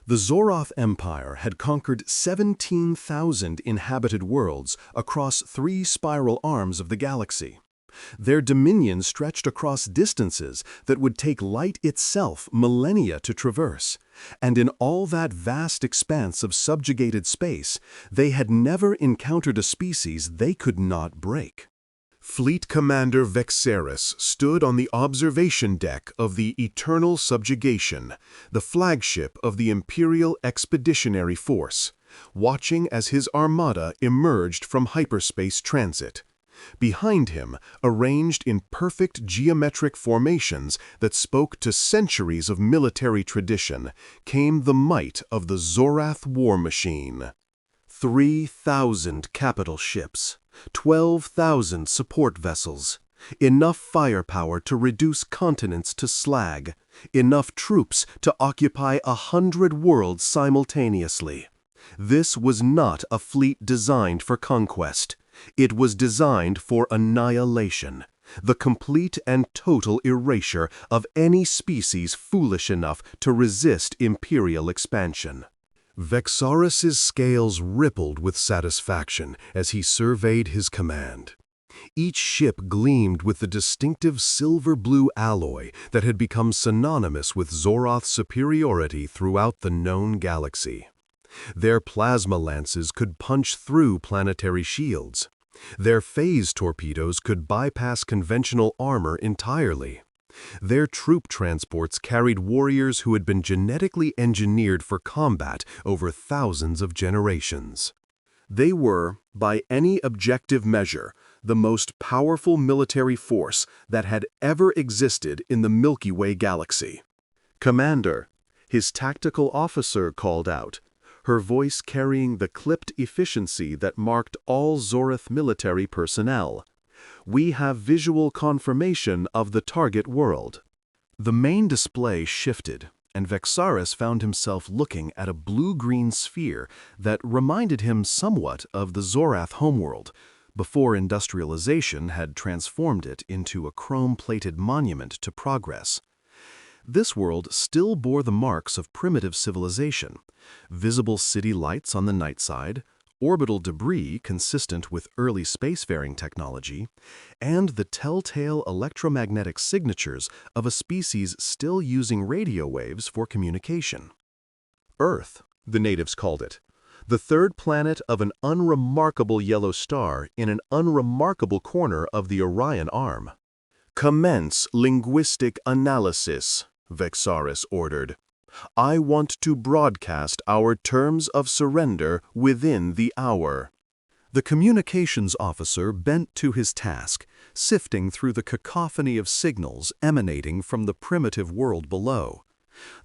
The Zoroth Empire had conquered 17,000 inhabited worlds across 3 spiral arms of the galaxy. Their dominion stretched across distances that would take light itself millennia to traverse, and in all that vast expanse of subjugated space, they had never encountered a species they could not break. Fleet Commander Vexaris stood on the observation deck of the Eternal Subjugation, the flagship of the Imperial Expeditionary Force, watching as his armada emerged from hyperspace transit. Behind him, arranged in perfect geometric formations that spoke to centuries of military tradition, came the might of the Zorath war machine. 3,000 capital ships, 12,000 support vessels, enough firepower to reduce continents to slag, enough troops to occupy 100 worlds simultaneously. This was not a fleet designed for conquest. It was designed for annihilation, the complete and total erasure of any species foolish enough to resist imperial expansion. Vexaris's scales rippled with satisfaction as he surveyed his command. Each ship gleamed with the distinctive silver-blue alloy that had become synonymous with Zoroth's superiority throughout the known galaxy. Their plasma lances could punch through planetary shields. Their phase torpedoes could bypass conventional armor entirely. Their troop transports carried warriors who had been genetically engineered for combat over thousands of generations. They were, by any objective measure, the most powerful military force that had ever existed in the Milky Way galaxy. "Commander," his tactical officer called out, her voice carrying the clipped efficiency that marked all Zoroth military personnel. "We have visual confirmation of the target world." The main display shifted, and Vexaris found himself looking at a blue-green sphere that reminded him somewhat of the Zorath homeworld, before industrialization had transformed it into a chrome-plated monument to progress. This world still bore the marks of primitive civilization: visible city lights on the night side, orbital debris consistent with early spacefaring technology, and the telltale electromagnetic signatures of a species still using radio waves for communication. Earth, the natives called it, the third planet of an unremarkable yellow star in an unremarkable corner of the Orion Arm. "Commence linguistic analysis," Vexaris ordered. "I want to broadcast our terms of surrender within the hour." The communications officer bent to his task, sifting through the cacophony of signals emanating from the primitive world below.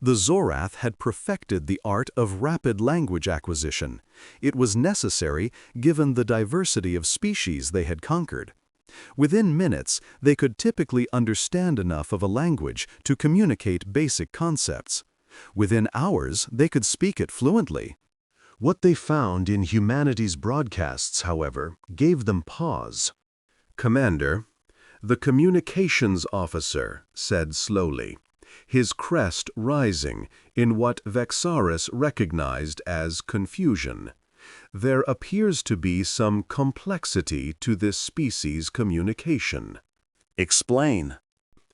The Zorath had perfected the art of rapid language acquisition. It was necessary given the diversity of species they had conquered. Within minutes, they could typically understand enough of a language to communicate basic concepts. Within hours, they could speak it fluently. What they found in humanity's broadcasts, however, gave them pause. "Commander," the communications officer said slowly, his crest rising in what Vexaris recognized as confusion. "There appears to be some complexity to this species' communication." "Explain."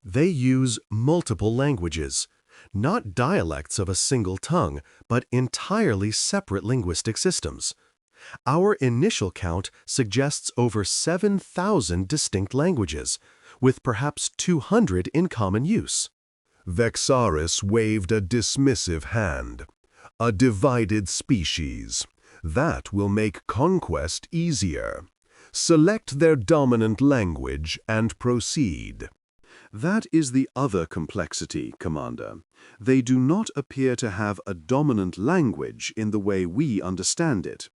"They use multiple languages. Not dialects of a single tongue, but entirely separate linguistic systems. Our initial count suggests over 7,000 distinct languages, with perhaps 200 in common use." Vexaris waved a dismissive hand. "A divided species. That will make conquest easier. Select their dominant language and proceed." "That is the other complexity, Commander. They do not appear to have a dominant language in the way we understand it.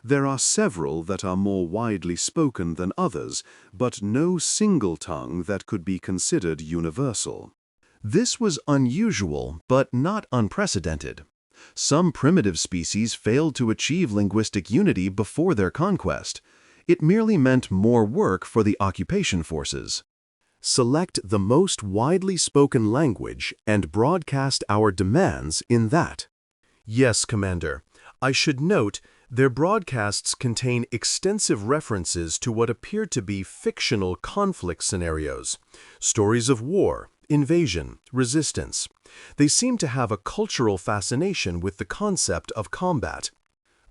There are several that are more widely spoken than others, but no single tongue that could be considered universal." This was unusual, but not unprecedented. Some primitive species failed to achieve linguistic unity before their conquest. It merely meant more work for the occupation forces. "Select the most widely spoken language and broadcast our demands in that." Yes, Commander. I should note, their broadcasts contain extensive references to what appear to be fictional conflict scenarios, stories of war, invasion, resistance. They seem to have a cultural fascination with the concept of combat.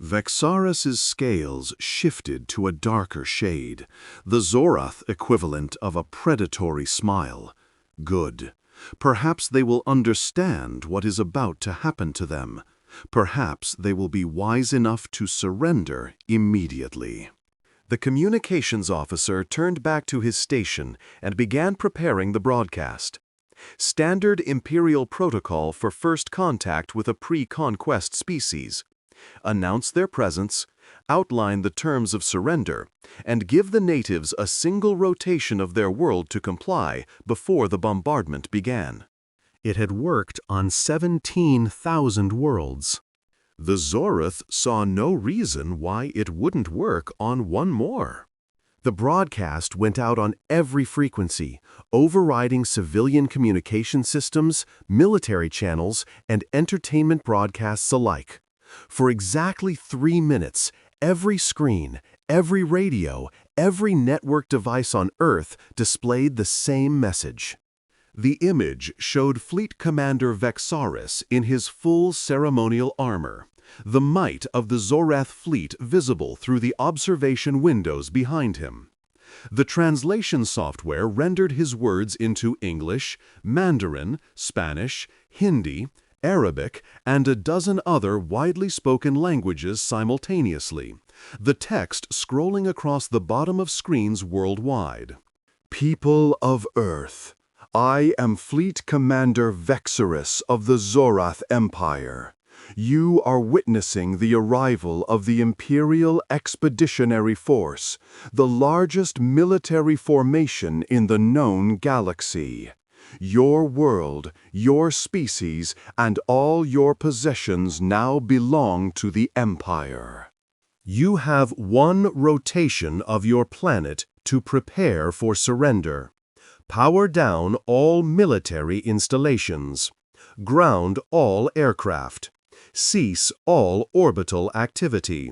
Vexaris's scales shifted to a darker shade, the Zorath equivalent of a predatory smile. Good. Perhaps they will understand what is about to happen to them. Perhaps they will be wise enough to surrender immediately. The communications officer turned back to his station and began preparing the broadcast. Standard Imperial protocol for first contact with a pre-conquest species. Announce their presence, outline the terms of surrender, and give the natives a single rotation of their world to comply before the bombardment began. It had worked on 17,000 worlds. The Zorath saw no reason why it wouldn't work on one more. The broadcast went out on every frequency, overriding civilian communication systems, military channels, and entertainment broadcasts alike. For exactly 3 minutes, every screen, every radio, every network device on Earth displayed the same message. The image showed Fleet Commander Vexaris in his full ceremonial armor, the might of the Zorath fleet visible through the observation windows behind him. The translation software rendered his words into English, Mandarin, Spanish, Hindi, Arabic, and a dozen other widely spoken languages simultaneously, the text scrolling across the bottom of screens worldwide. People of Earth, I am Fleet Commander Vexaris of the Zorath Empire. You are witnessing the arrival of the Imperial Expeditionary Force, the largest military formation in the known galaxy. Your world, your species, and all your possessions now belong to the Empire. You have one rotation of your planet to prepare for surrender. Power down all military installations. Ground all aircraft. Cease all orbital activity.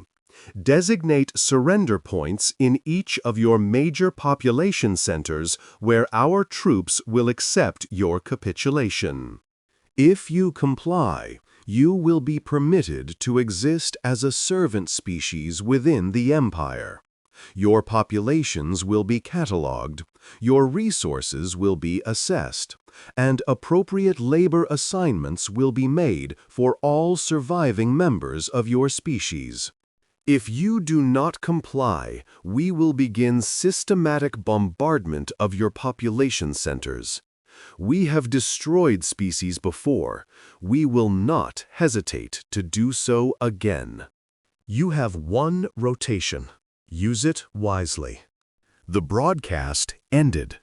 Designate surrender points in each of your major population centers where our troops will accept your capitulation. If you comply, you will be permitted to exist as a servant species within the Empire. Your populations will be catalogued, your resources will be assessed, and appropriate labor assignments will be made for all surviving members of your species. If you do not comply, we will begin systematic bombardment of your population centers. We have destroyed species before. We will not hesitate to do so again. You have one rotation. Use it wisely. The broadcast ended.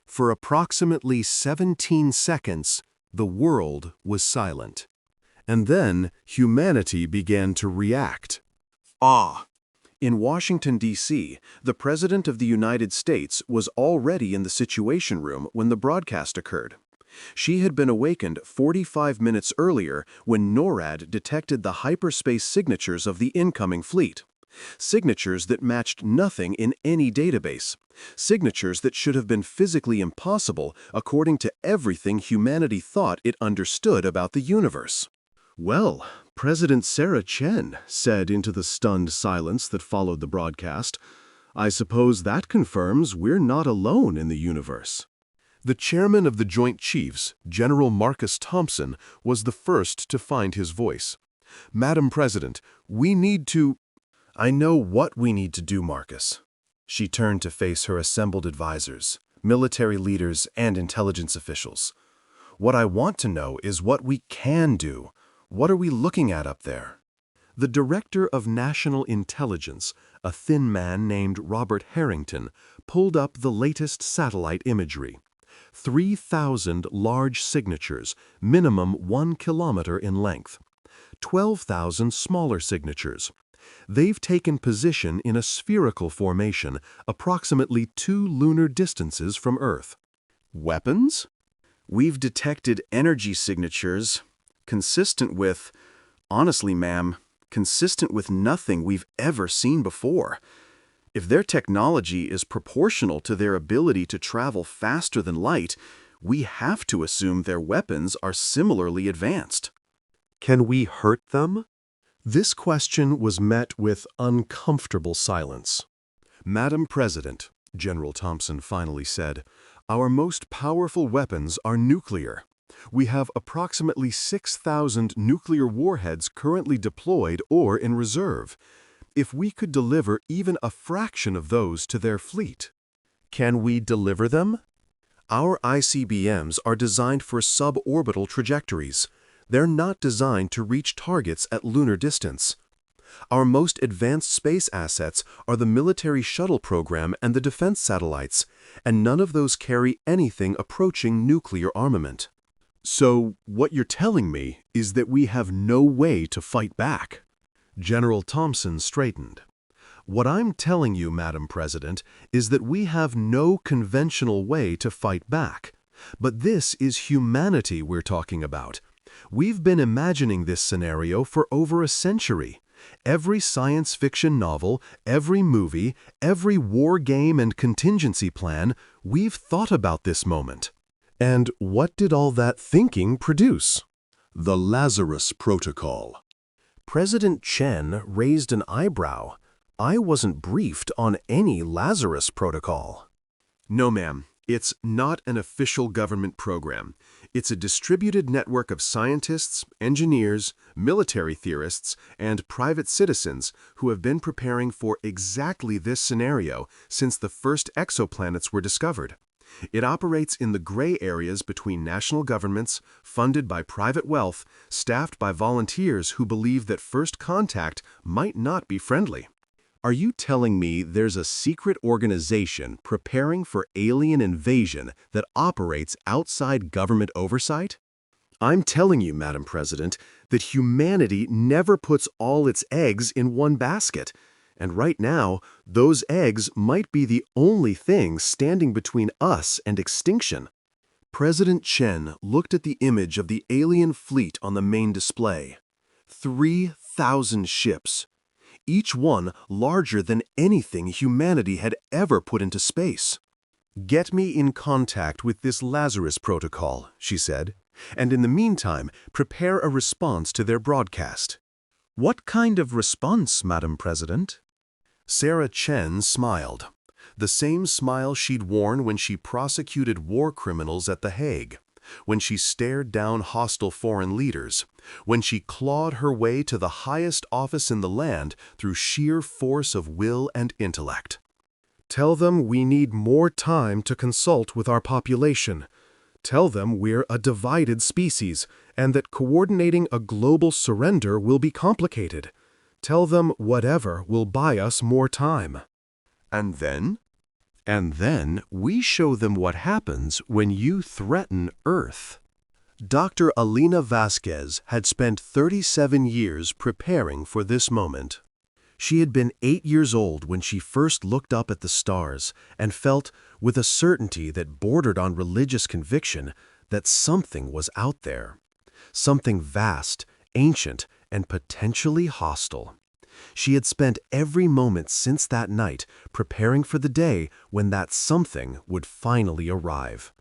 For approximately 17 seconds, the world was silent. And then humanity began to react. In Washington, D.C., the President of the United States was already in the Situation Room when the broadcast occurred. She had been awakened 45 minutes earlier when NORAD detected the hyperspace signatures of the incoming fleet. Signatures that matched nothing in any database. Signatures that should have been physically impossible according to everything humanity thought it understood about the universe. Well, President Sarah Chen said into the stunned silence that followed the broadcast, I suppose that confirms we're not alone in the universe. The chairman of the Joint Chiefs, General Marcus Thompson, was the first to find his voice. Madam President, we need to... I know what we need to do, Marcus. She turned to face her assembled advisors, military leaders, and intelligence officials. What I want to know is what we can do. What are we looking at up there? The Director of National Intelligence, a thin man named Robert Harrington, pulled up the latest satellite imagery. 3,000 large signatures, minimum 1 kilometer in length. 12,000 smaller signatures. They've taken position in a spherical formation approximately 2 lunar distances from Earth. Weapons? We've detected energy signatures consistent with Honestly, ma'am, consistent with nothing we've ever seen before. If their technology is proportional to their ability to travel faster than light, we have to assume their weapons are similarly advanced. Can we hurt them? This question was met with uncomfortable silence. "Madam President," General Thompson finally said, "our most powerful weapons are nuclear. We have approximately 6,000 nuclear warheads currently deployed or in reserve. If we could deliver even a fraction of those to their fleet." Can we deliver them? Our ICBMs are designed for suborbital trajectories. They're not designed to reach targets at lunar distance. Our most advanced space assets are the military shuttle program and the defense satellites, and none of those carry anything approaching nuclear armament. So, what you're telling me is that we have no way to fight back. General Thompson straightened. What I'm telling you, Madam President, is that we have no conventional way to fight back. But this is humanity we're talking about. We've been imagining this scenario for over a century. Every science fiction novel, every movie, every war game and contingency plan, we've thought about this moment. And what did all that thinking produce? The Lazarus Protocol. President Chen raised an eyebrow. I wasn't briefed on any Lazarus Protocol. No, ma'am. It's not an official government program. It's a distributed network of scientists, engineers, military theorists, and private citizens who have been preparing for exactly this scenario since the first exoplanets were discovered. It operates in the gray areas between national governments, funded by private wealth, staffed by volunteers who believe that first contact might not be friendly. Are you telling me there's a secret organization preparing for alien invasion that operates outside government oversight? I'm telling you, Madam President, that humanity never puts all its eggs in one basket. And right now, those eggs might be the only thing standing between us and extinction. President Chen looked at the image of the alien fleet on the main display. 3,000 ships. Each one larger than anything humanity had ever put into space. "Get me in contact with this Lazarus Protocol," she said, "and in the meantime, prepare a response to their broadcast." "What kind of response, Madam President?" Sarah Chen smiled. The same smile she'd worn when she prosecuted war criminals at The Hague, when she stared down hostile foreign leaders, when she clawed her way to the highest office in the land through sheer force of will and intellect. "Tell them we need more time to consult with our population. Tell them we're a divided species and that coordinating a global surrender will be complicated. Tell them whatever will buy us more time." "And then?" "And then we show them what happens when you threaten Earth." Dr. Alina Vasquez had spent 37 years preparing for this moment. She had been 8 years old when she first looked up at the stars and felt, with a certainty that bordered on religious conviction, that something was out there. Something vast, ancient, and potentially hostile. She had spent every moment since that night preparing for the day when that something would finally arrive.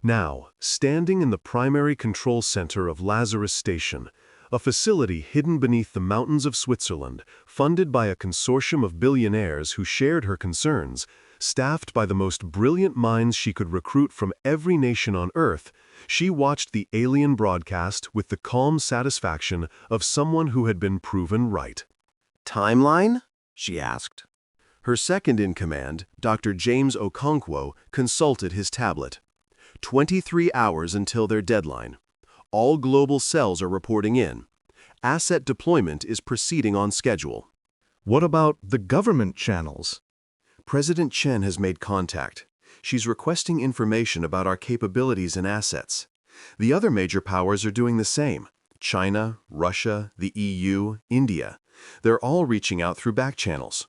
Now, standing in the primary control center of Lazarus Station, a facility hidden beneath the mountains of Switzerland, funded by a consortium of billionaires who shared her concerns, staffed by the most brilliant minds she could recruit from every nation on Earth, she watched the alien broadcast with the calm satisfaction of someone who had been proven right. "Timeline?" she asked. Her second-in-command, Dr. James Okonkwo, consulted his tablet. 23 hours until their deadline. All global cells are reporting in. Asset deployment is proceeding on schedule. What about the government channels? President Chen has made contact. She's requesting information about our capabilities and assets. The other major powers are doing the same. China, Russia, the EU, India. They're all reaching out through back channels.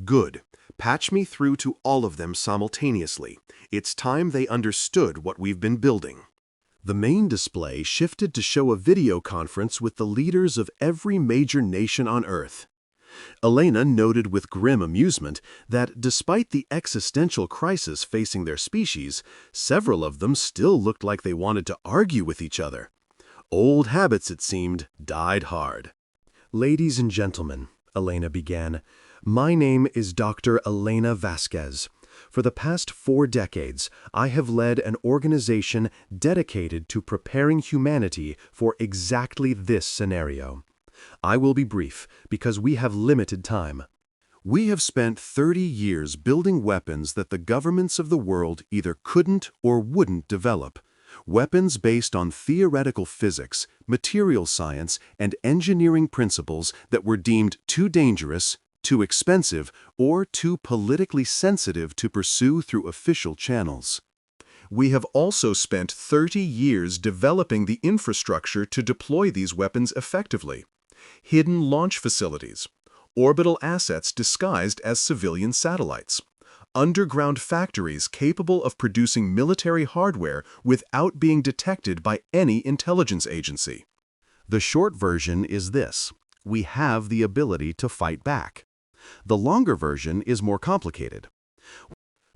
Good. Patch me through to all of them simultaneously. It's time they understood what we've been building. The main display shifted to show a video conference with the leaders of every major nation on Earth. Elena noted with grim amusement that despite the existential crisis facing their species, several of them still looked like they wanted to argue with each other. Old habits, it seemed, died hard. "Ladies and gentlemen," Elena began, "my name is Dr. Elena Vasquez. For the past 4 decades, I have led an organization dedicated to preparing humanity for exactly this scenario. I will be brief, because we have limited time. We have spent 30 years building weapons that the governments of the world either couldn't or wouldn't develop. Weapons based on theoretical physics, material science, and engineering principles that were deemed too dangerous, too expensive, or too politically sensitive to pursue through official channels. We have also spent 30 years developing the infrastructure to deploy these weapons effectively. Hidden launch facilities, orbital assets disguised as civilian satellites, underground factories capable of producing military hardware without being detected by any intelligence agency. The short version is this: we have the ability to fight back. The longer version is more complicated."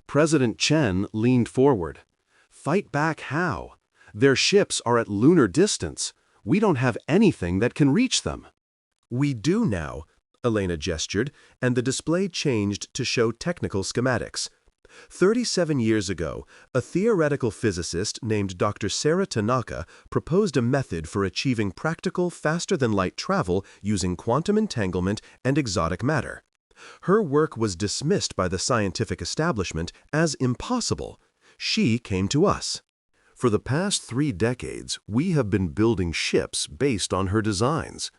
President Chen leaned forward. "Fight back how? Their ships are at lunar distance. We don't have anything that can reach them." "We do now," Elena gestured, and the display changed to show technical schematics. 37 years ago, a theoretical physicist named Dr. Sarah Tanaka proposed a method for achieving practical, faster-than-light travel using quantum entanglement and exotic matter. Her work was dismissed by the scientific establishment as impossible. She came to us. For the past 3 decades, we have been building ships based on her designs.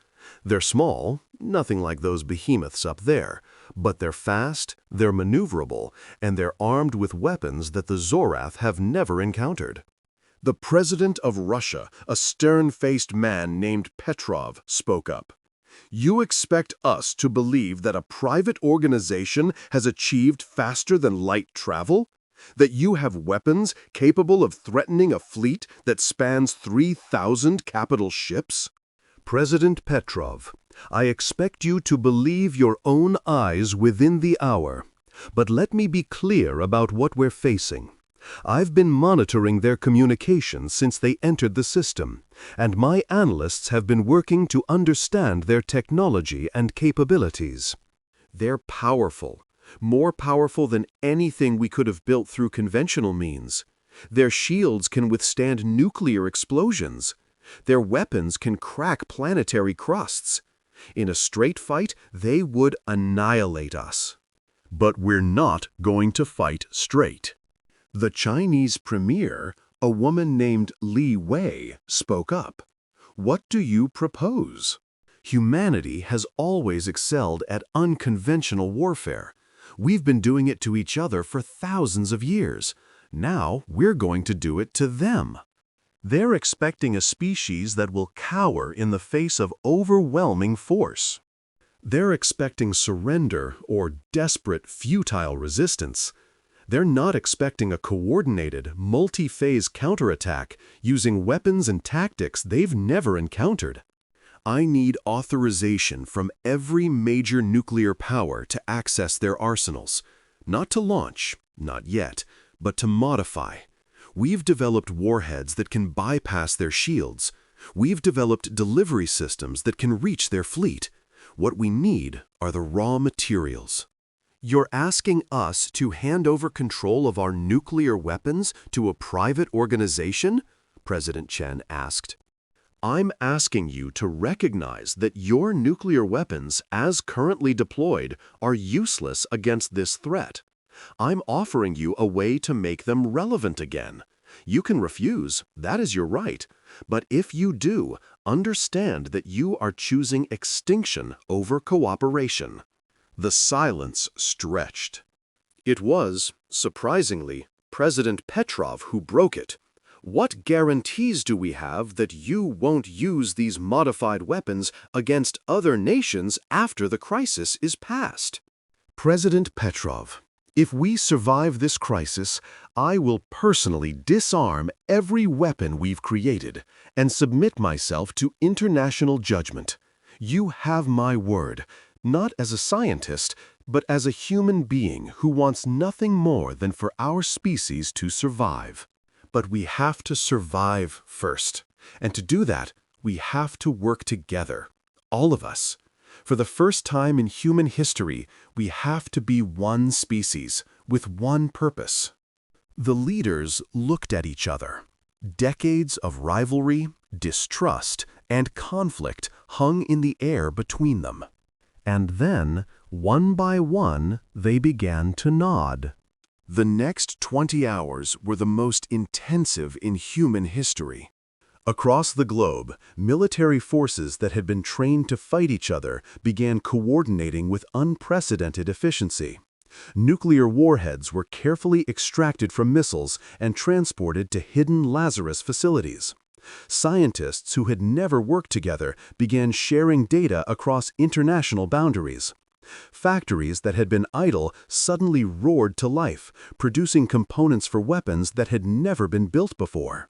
They're small, nothing like those behemoths up there, but they're fast, they're maneuverable, and they're armed with weapons that the Zorath have never encountered. The president of Russia, a stern-faced man named Petrov, spoke up. "You expect us to believe that a private organization has achieved faster-than-light travel? That you have weapons capable of threatening a fleet that spans 3,000 capital ships?" "President Petrov, I expect you to believe your own eyes within the hour. But let me be clear about what we're facing. I've been monitoring their communications since they entered the system, and my analysts have been working to understand their technology and capabilities. They're powerful, more powerful than anything we could have built through conventional means. Their shields can withstand nuclear explosions. Their weapons can crack planetary crusts. In a straight fight, they would annihilate us. But we're not going to fight straight." The Chinese premier, a woman named Li Wei, spoke up. "What do you propose? Humanity has always excelled at unconventional warfare. We've been doing it to each other for thousands of years. Now we're going to do it to them. They're expecting a species that will cower in the face of overwhelming force. They're expecting surrender or desperate, futile resistance. They're not expecting a coordinated, multi-phase counterattack using weapons and tactics they've never encountered. I need authorization from every major nuclear power to access their arsenals. Not to launch, not yet, but to modify. We've developed warheads that can bypass their shields. We've developed delivery systems that can reach their fleet. What we need are the raw materials." "You're asking us to hand over control of our nuclear weapons to a private organization?" President Chen asked. "I'm asking you to recognize that your nuclear weapons, as currently deployed, are useless against this threat. I'm offering you a way to make them relevant again. You can refuse, that is your right. But if you do, understand that you are choosing extinction over cooperation." The silence stretched. It was, surprisingly, President Petrov who broke it. "What guarantees do we have that you won't use these modified weapons against other nations after the crisis is past?" "President Petrov, If we survive this crisis, I will personally disarm every weapon we've created and submit myself to international judgment. You have my word, not as a scientist, but as a human being who wants nothing more than for our species to survive. But we have to survive first. And to do that, we have to work together. All of us. For the first time in human history, we have to be one species, with one purpose. The leaders looked at each other. Decades of rivalry, distrust, and conflict hung in the air between them. And then, one by one, they began to nod. The next 20 hours were the most intensive in human history. Across the globe, military forces that had been trained to fight each other began coordinating with unprecedented efficiency. Nuclear warheads were carefully extracted from missiles and transported to hidden Lazarus facilities. Scientists who had never worked together began sharing data across international boundaries. Factories that had been idle suddenly roared to life, producing components for weapons that had never been built before.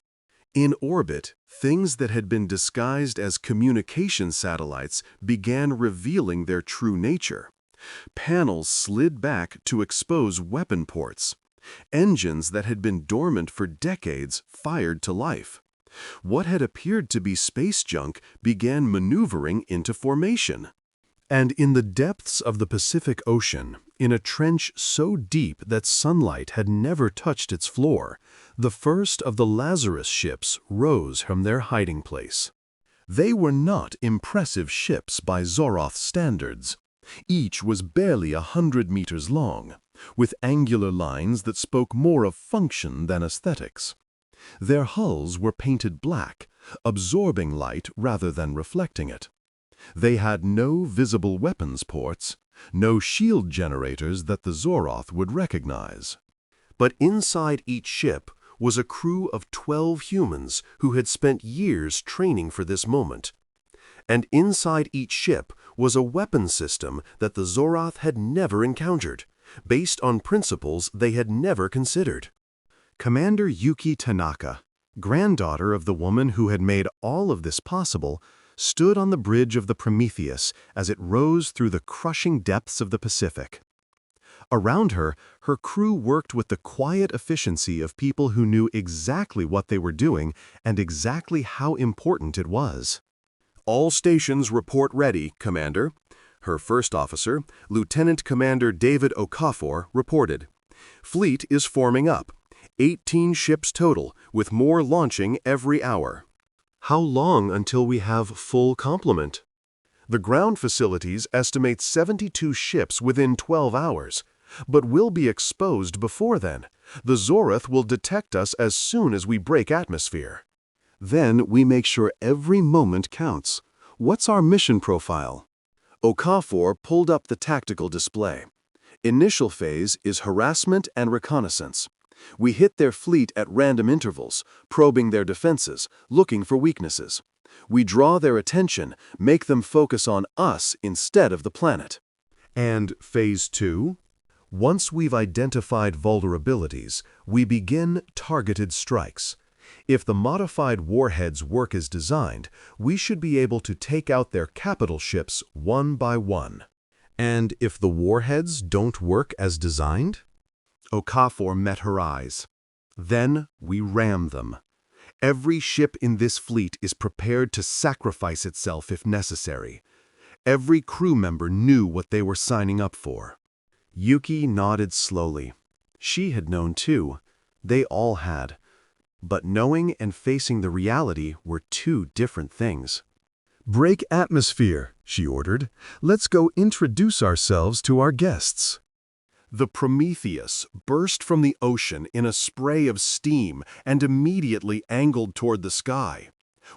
In orbit, things that had been disguised as communication satellites began revealing their true nature. Panels slid back to expose weapon ports. Engines that had been dormant for decades fired to life. What had appeared to be space junk began maneuvering into formation. And in the depths of the Pacific Ocean, in a trench so deep that sunlight had never touched its floor, the first of the Lazarus ships rose from their hiding place. They were not impressive ships by Zoroth standards. Each was barely 100 meters long, with angular lines that spoke more of function than aesthetics. Their hulls were painted black, absorbing light rather than reflecting it. They had no visible weapons ports, no shield generators that the Zoroth would recognize. But inside each ship was a crew of 12 humans who had spent years training for this moment. And inside each ship was a weapon system that the Zoroth had never encountered, based on principles they had never considered. Commander Yuki Tanaka, granddaughter of the woman who had made all of this possible, stood on the bridge of the Prometheus as it rose through the crushing depths of the Pacific. Around her, her crew worked with the quiet efficiency of people who knew exactly what they were doing and exactly how important it was. "All stations report ready, Commander," her first officer, Lieutenant Commander David Okafor, reported. "Fleet is forming up. 18 ships total, with more launching every hour." "How long until we have full complement?" "The ground facilities estimate 72 ships within 12 hours, but we'll be exposed before then. The Zoroth will detect us as soon as we break atmosphere." "Then we make sure every moment counts. What's our mission profile?" Okafor pulled up the tactical display. "Initial phase is harassment and reconnaissance. We hit their fleet at random intervals, probing their defenses, looking for weaknesses. We draw their attention, make them focus on us instead of the planet." "And Phase 2? Once we've identified vulnerabilities, we begin targeted strikes. If the modified warheads work as designed, we should be able to take out their capital ships one by one." "And if the warheads don't work as designed?" Okafor met her eyes. "Then we ram them. Every ship in this fleet is prepared to sacrifice itself if necessary. Every crew member knew what they were signing up for." Yuki nodded slowly. She had known too. They all had. But knowing and facing the reality were two different things. "Break atmosphere," she ordered. "Let's go introduce ourselves to our guests." The Prometheus burst from the ocean in a spray of steam and immediately angled toward the sky.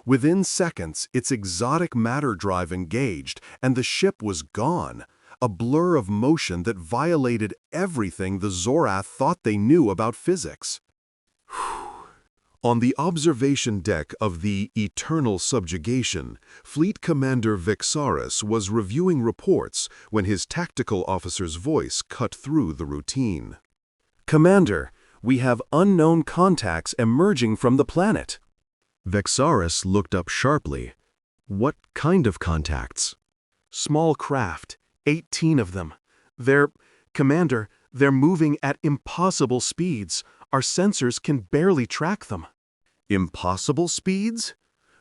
Within seconds, its exotic matter drive engaged, and the ship was gone, a blur of motion that violated everything the Zoroth thought they knew about physics. On the observation deck of the Eternal Subjugation, Fleet Commander Vexaris was reviewing reports when his tactical officer's voice cut through the routine. "Commander, we have unknown contacts emerging from the planet." Vexaris looked up sharply. What kind of contacts? Small craft, 18 of them. Commander, they're moving at impossible speeds. Our sensors can barely track them. Impossible speeds?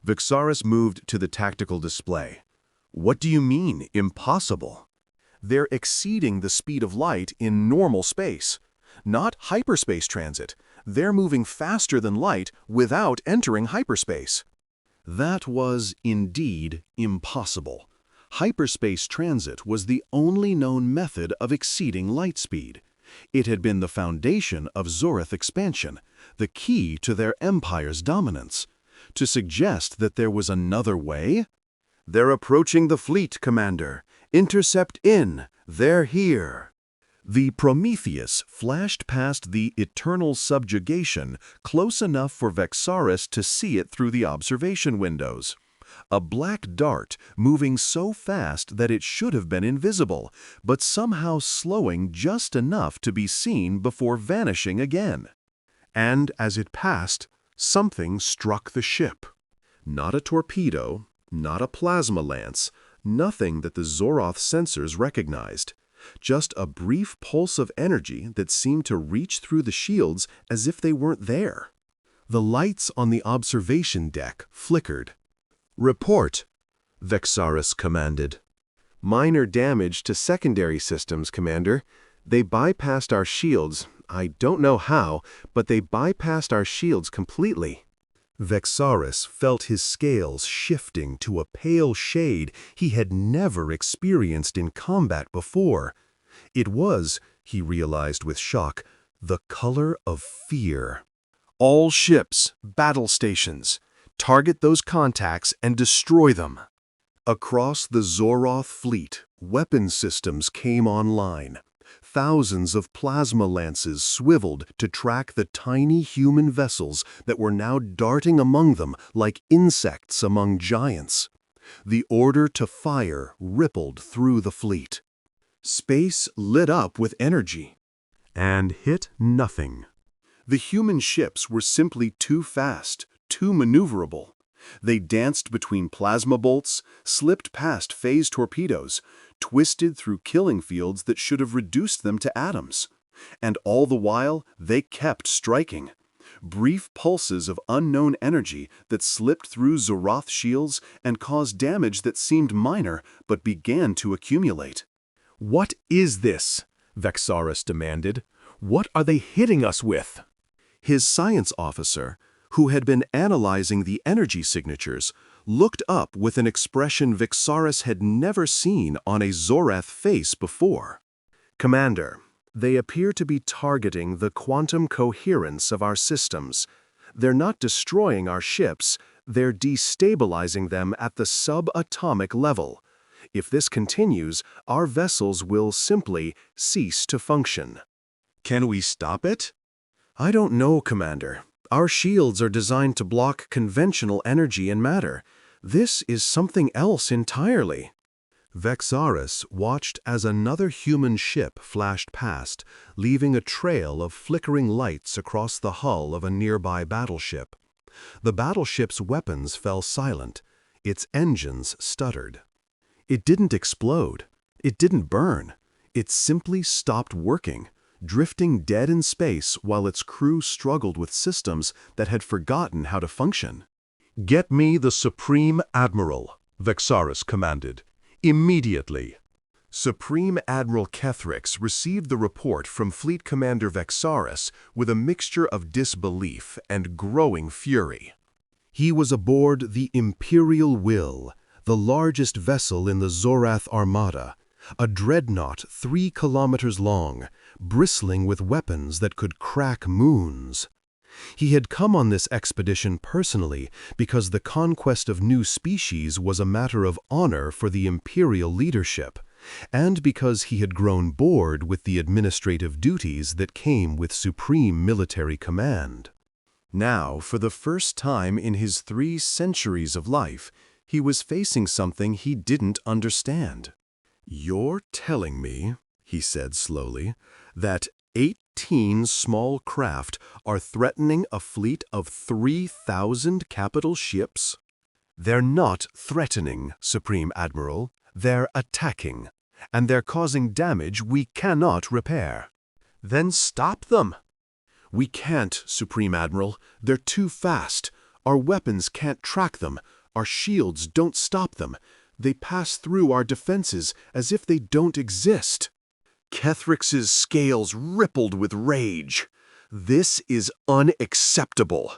Vexaris moved to the tactical display. What do you mean, impossible? They're exceeding the speed of light in normal space. Not hyperspace transit. They're moving faster than light without entering hyperspace. That was indeed impossible. Hyperspace transit was the only known method of exceeding light speed. It had been the foundation of Zorith expansion, the key to their empire's dominance. To suggest that there was another way? "They're approaching the fleet, Commander. Intercept in. They're here." The Prometheus flashed past the Eternal Subjugation close enough for Vexaris to see it through the observation windows. A black dart moving so fast that it should have been invisible, but somehow slowing just enough to be seen before vanishing again. And as it passed, something struck the ship. Not a torpedo, not a plasma lance, nothing that the Zoroth sensors recognized. Just a brief pulse of energy that seemed to reach through the shields as if they weren't there. The lights on the observation deck flickered. "Report," Vexaris commanded. "Minor damage to secondary systems, Commander. They bypassed our shields. I don't know how, but they bypassed our shields completely." Vexaris felt his scales shifting to a pale shade he had never experienced in combat before. It was, he realized with shock, the color of fear. "All ships, battle stations. Target those contacts and destroy them." Across the Zoroth fleet, weapon systems came online. Thousands of plasma lances swiveled to track the tiny human vessels that were now darting among them like insects among giants. The order to fire rippled through the fleet. Space lit up with energy. And hit nothing. The human ships were simply too fast, too maneuverable. They danced between plasma bolts, slipped past phase torpedoes, twisted through killing fields that should have reduced them to atoms. And all the while, they kept striking. Brief pulses of unknown energy that slipped through Zoroth shields and caused damage that seemed minor but began to accumulate. "What is this?" Vexaris demanded. "What are they hitting us with?" His science officer, who had been analyzing the energy signatures, looked up with an expression Vexaris had never seen on a Zorath face before. "Commander, they appear to be targeting the quantum coherence of our systems. They're not destroying our ships, they're destabilizing them at the subatomic level. If this continues, our vessels will simply cease to function." "Can we stop it?" "I don't know, Commander. Our shields are designed to block conventional energy and matter. This is something else entirely." Vexaris watched as another human ship flashed past, leaving a trail of flickering lights across the hull of a nearby battleship. The battleship's weapons fell silent. Its engines stuttered. It didn't explode. It didn't burn. It simply stopped working, drifting dead in space while its crew struggled with systems that had forgotten how to function. "Get me the Supreme Admiral," Vexaris commanded. "Immediately." Supreme Admiral Kethrix received the report from Fleet Commander Vexaris with a mixture of disbelief and growing fury. He was aboard the Imperial Will, the largest vessel in the Zorath Armada, a dreadnought 3 kilometers long, bristling with weapons that could crack moons. He had come on this expedition personally because the conquest of new species was a matter of honor for the imperial leadership, and because he had grown bored with the administrative duties that came with supreme military command. Now, for the first time in his 3 centuries of life, he was facing something he didn't understand. "You're telling me," he said slowly, "that 18 small craft are threatening a fleet of 3,000 capital ships?" "They're not threatening, Supreme Admiral. They're attacking, and they're causing damage we cannot repair." "Then stop them." "We can't, Supreme Admiral. They're too fast. Our weapons can't track them. Our shields don't stop them. They pass through our defenses as if they don't exist." Kethrix's scales rippled with rage. "This is unacceptable.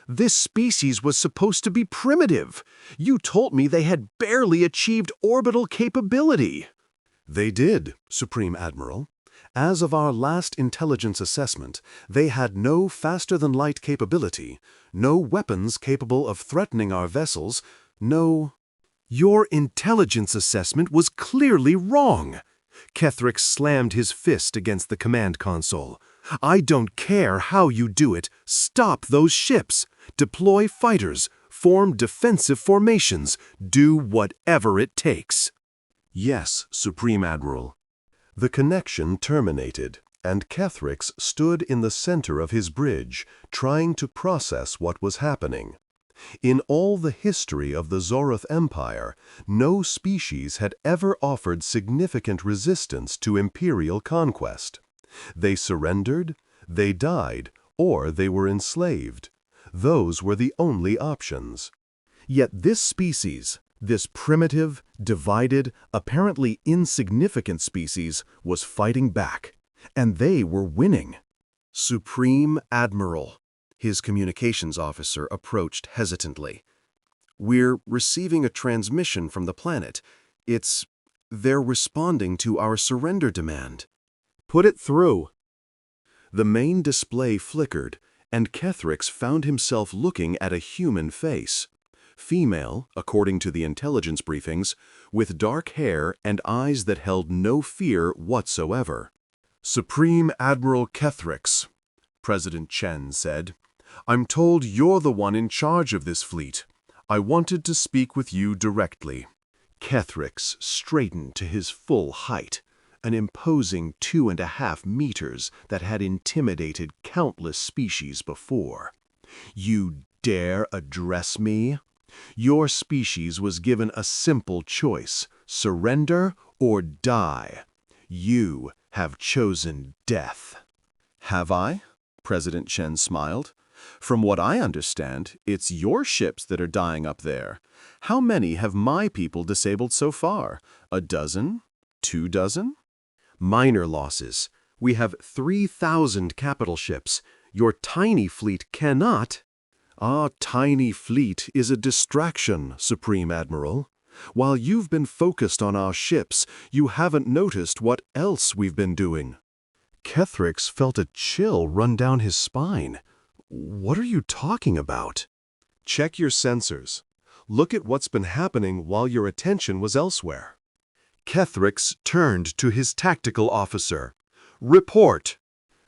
This species was supposed to be primitive. You told me they had barely achieved orbital capability." "They did, Supreme Admiral. As of our last intelligence assessment, they had no faster-than-light capability, no weapons capable of threatening our vessels, no—" "Your intelligence assessment was clearly wrong." Kethrix slammed his fist against the command console. "I don't care how you do it. Stop those ships. Deploy fighters. Form defensive formations. Do whatever it takes." "Yes, Supreme Admiral." The connection terminated, and Kethrix stood in the center of his bridge, trying to process what was happening. In all the history of the Zoroth Empire, no species had ever offered significant resistance to imperial conquest. They surrendered, they died, or they were enslaved. Those were the only options. Yet this species, this primitive, divided, apparently insignificant species, was fighting back, and they were winning. "Supreme Admiral," his communications officer approached hesitantly. "We're receiving a transmission from the planet. They're responding to our surrender demand." "Put it through." The main display flickered, and Kethrix found himself looking at a human face. Female, according to the intelligence briefings, with dark hair and eyes that held no fear whatsoever. "Supreme Admiral Kethrix," President Chen said, "I'm told you're the one in charge of this fleet. I wanted to speak with you directly." Kethrix straightened to his full height, an imposing 2.5 meters that had intimidated countless species before. "You dare address me? Your species was given a simple choice: surrender or die. You have chosen death." "Have I?" President Chen smiled. "From what I understand, it's your ships that are dying up there. How many have my people disabled so far? A dozen? 2 dozen? Minor losses. We have 3,000 capital ships. Your tiny fleet cannot—" "Our tiny fleet is a distraction, Supreme Admiral. While you've been focused on our ships, you haven't noticed what else we've been doing." Kethrix felt a chill run down his spine. "What are you talking about?" "Check your sensors. Look at what's been happening while your attention was elsewhere." Kethrix turned to his tactical officer. "Report!"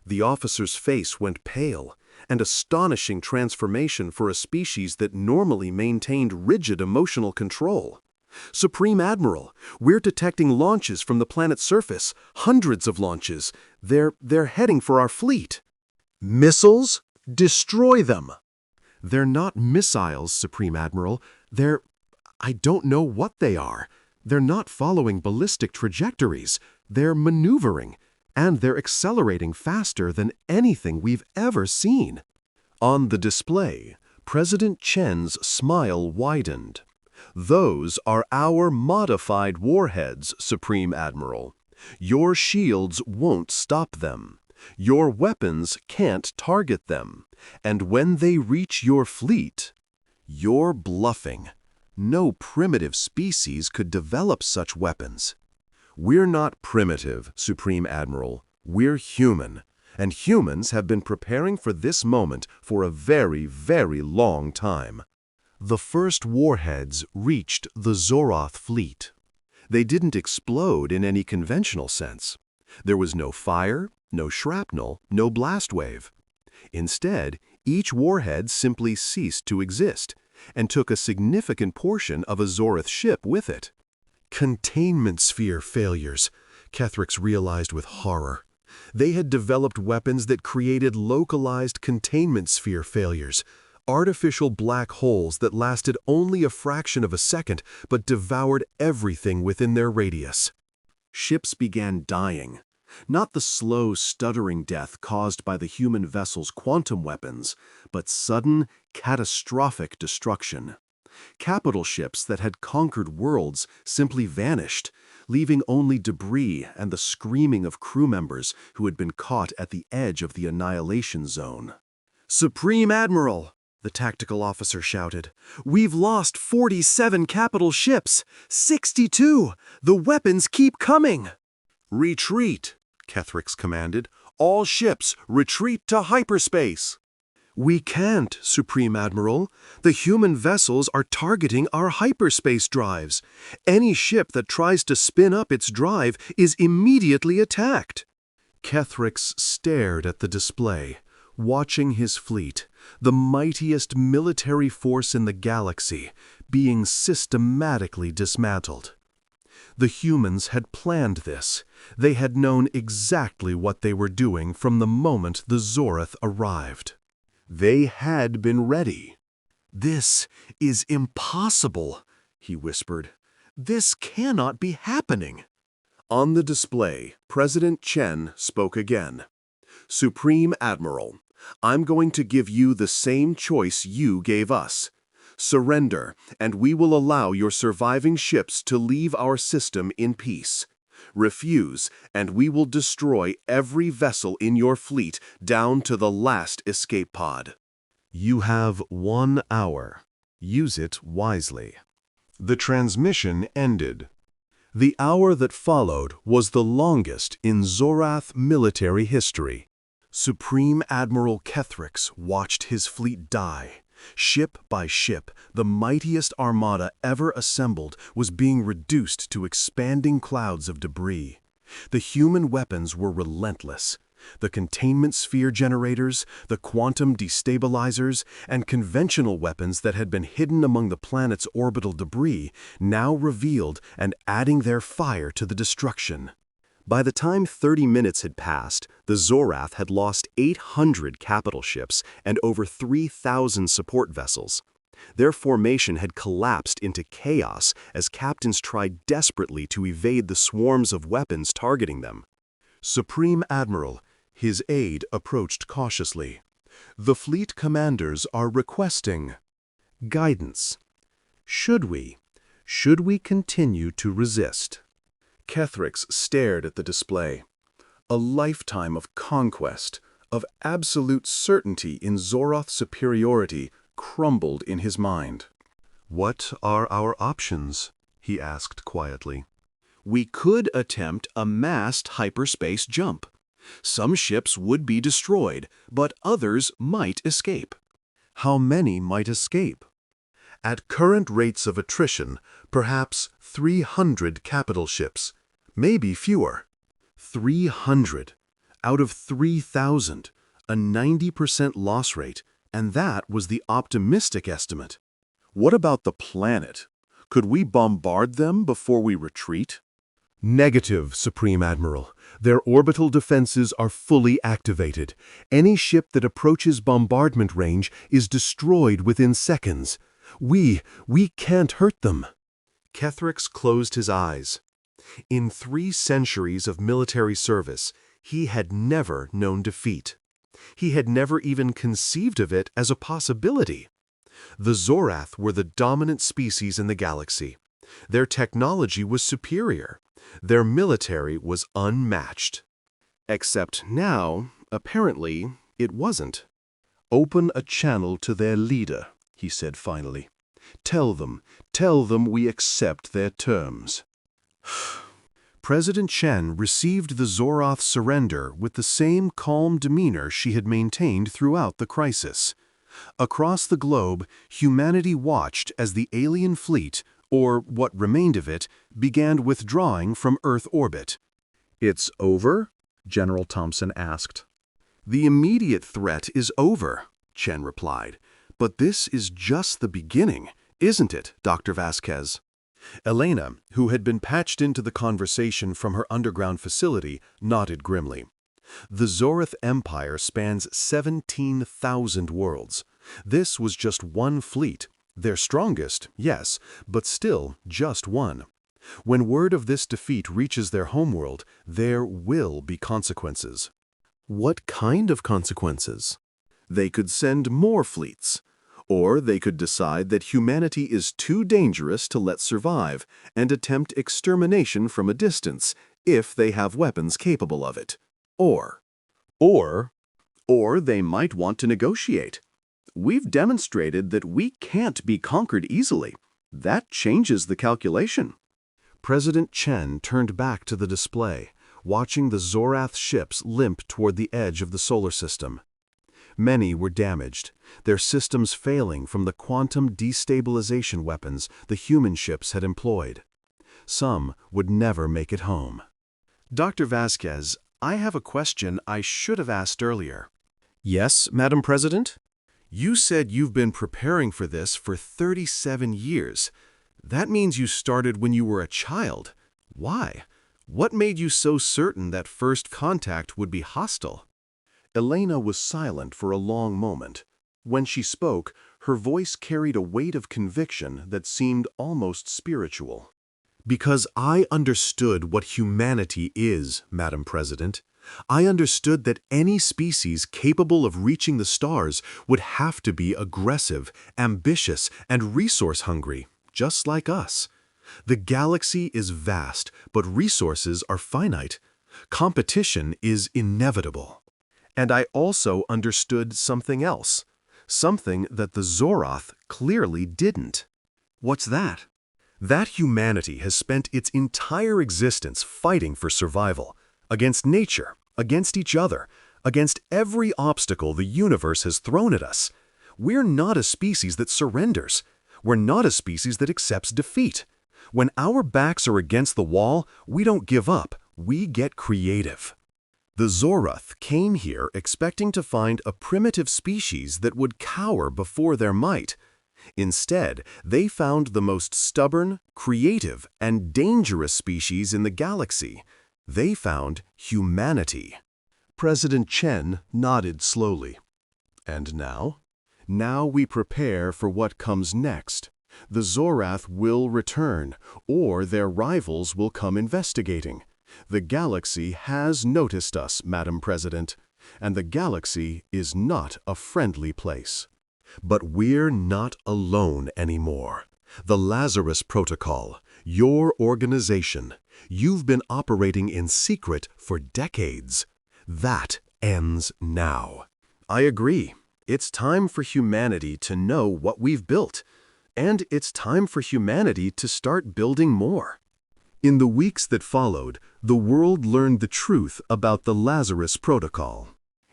The officer's face went pale, an astonishing transformation for a species that normally maintained rigid emotional control. "Supreme Admiral, we're detecting launches from the planet's surface, hundreds of launches. They're heading for our fleet." "Missiles? Destroy them!" "They're not missiles, Supreme Admiral. I don't know what they are. They're not following ballistic trajectories. They're maneuvering, and they're accelerating faster than anything we've ever seen." On the display, President Chen's smile widened. "Those are our modified warheads, Supreme Admiral. Your shields won't stop them. Your weapons can't target them. And when they reach your fleet, you're bluffing. No primitive species could develop such weapons." "We're not primitive, Supreme Admiral. We're human. And humans have been preparing for this moment for a very, very long time." The first warheads reached the Zoroth fleet. They didn't explode in any conventional sense. There was no fire, no shrapnel, no blast wave. Instead, Each warhead simply ceased to exist, and took a significant portion of a Zorith ship with it. Containment sphere failures, Kethrix realized with horror. They had developed weapons that created localized containment sphere failures, artificial black holes that lasted only a fraction of a second but devoured everything within their radius. Ships began dying. Not the slow, stuttering death caused by the human vessel's quantum weapons, but sudden, catastrophic destruction. Capital ships that had conquered worlds simply vanished, leaving only debris and the screaming of crew members who had been caught at the edge of the annihilation zone. "Supreme Admiral!" the tactical officer shouted. "We've lost 47 capital ships! 62! The weapons keep coming!" "Retreat!" Kethrix commanded. "All ships, retreat to hyperspace!" "We can't, Supreme Admiral. The human vessels are targeting our hyperspace drives. Any ship that tries to spin up its drive is immediately attacked." Kethrix stared at the display, watching his fleet, the mightiest military force in the galaxy, being systematically dismantled. The humans had planned this. They had known exactly what they were doing from the moment the Zorith arrived. They had been ready. "This is impossible," he whispered. "This cannot be happening." On the display, President Chen spoke again. "Supreme Admiral, I'm going to give you the same choice you gave us. Surrender, and we will allow your surviving ships to leave our system in peace. Refuse, and we will destroy every vessel in your fleet down to the last escape pod." "You have 1 hour. Use it wisely." The transmission ended. The hour that followed was the longest in Zorath military history. Supreme Admiral Kethrix watched his fleet die. Ship by ship, the mightiest armada ever assembled was being reduced to expanding clouds of debris. The human weapons were relentless. The containment sphere generators, the quantum destabilizers, and conventional weapons that had been hidden among the planet's orbital debris now revealed and adding their fire to the destruction. By the time 30 minutes had passed, the Zorath had lost 800 capital ships and over 3,000 support vessels. Their formation had collapsed into chaos as captains tried desperately to evade the swarms of weapons targeting them. "Supreme Admiral," his aide approached cautiously. "The fleet commanders are requesting guidance. Should we continue to resist?" Kethrix stared at the display. A lifetime of conquest, of absolute certainty in Zoroth's superiority, crumbled in his mind. "What are our options?" he asked quietly. "We could attempt a massed hyperspace jump. Some ships would be destroyed, but others might escape." "How many might escape?" "At current rates of attrition, perhaps 300 capital ships. Maybe fewer." 300 out of 3,000, a 90% loss rate, and that was the optimistic estimate. "What about the planet? Could we bombard them before we retreat?" "Negative, Supreme Admiral. Their orbital defenses are fully activated. Any ship that approaches bombardment range is destroyed within seconds. We can't hurt them." Kethrix closed his eyes. In 3 centuries of military service, he had never known defeat. He had never even conceived of it as a possibility. The Zorath were the dominant species in the galaxy. Their technology was superior. Their military was unmatched. Except now, apparently, it wasn't. "Open a channel to their leader," he said finally. Tell them we accept their terms." President Chen received the Zoroth's surrender with the same calm demeanor she had maintained throughout the crisis. Across the globe, humanity watched as the alien fleet, or what remained of it, began withdrawing from Earth orbit. "It's over?" General Thompson asked. "The immediate threat is over," Chen replied. "But this is just the beginning, isn't it, Dr. Vasquez?" Elena, who had been patched into the conversation from her underground facility, nodded grimly. The Valdorian Empire spans 17,000 worlds. This was just one fleet. Their strongest, yes, but still just one. When word of this defeat reaches their homeworld, there will be consequences. What kind of consequences? They could send more fleets. Or they could decide that humanity is too dangerous to let survive and attempt extermination from a distance if they have weapons capable of it. Or they might want to negotiate. We've demonstrated that we can't be conquered easily. That changes the calculation. President Chen turned back to the display, watching the Zorath ships limp toward the edge of the solar system. Many were damaged, their systems failing from the quantum destabilization weapons the human ships had employed. Some would never make it home. Dr. Vasquez, I have a question I should have asked earlier. Yes, Madam President? You said you've been preparing for this for 37 years. That means you started when you were a child. Why? What made you so certain that first contact would be hostile? Elena was silent for a long moment. When she spoke, her voice carried a weight of conviction that seemed almost spiritual. Because I understood what humanity is, Madam President. I understood that any species capable of reaching the stars would have to be aggressive, ambitious, and resource-hungry, just like us. The galaxy is vast, but resources are finite. Competition is inevitable. And I also understood something else, something that the Zorath clearly didn't. What's that? That humanity has spent its entire existence fighting for survival, against nature, against each other, against every obstacle the universe has thrown at us. We're not a species that surrenders. We're not a species that accepts defeat. When our backs are against the wall, we don't give up, we get creative. The Zorath came here expecting to find a primitive species that would cower before their might. Instead, they found the most stubborn, creative, and dangerous species in the galaxy. They found humanity. President Chen nodded slowly. And now? Now we prepare for what comes next. The Zorath will return, or their rivals will come investigating. The galaxy has noticed us, Madam President, and the galaxy is not a friendly place. But we're not alone anymore. The Lazarus Protocol, your organization, you've been operating in secret for decades. That ends now. I agree. It's time for humanity to know what we've built. And it's time for humanity to start building more. In the weeks that followed, the world learned the truth about the Lazarus Protocol.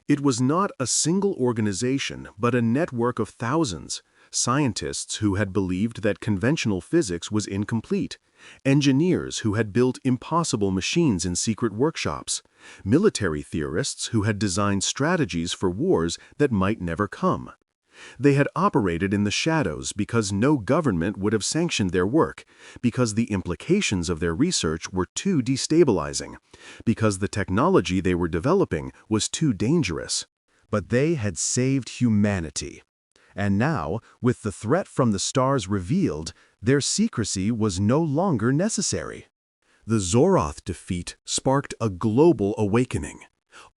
It was not a single organization, but a network of thousands. Scientists who had believed that conventional physics was incomplete. Engineers who had built impossible machines in secret workshops. Military theorists who had designed strategies for wars that might never come. They had operated in the shadows because no government would have sanctioned their work, because the implications of their research were too destabilizing, because the technology they were developing was too dangerous. But they had saved humanity. And now, with the threat from the stars revealed, their secrecy was no longer necessary. The Zorath defeat sparked a global awakening.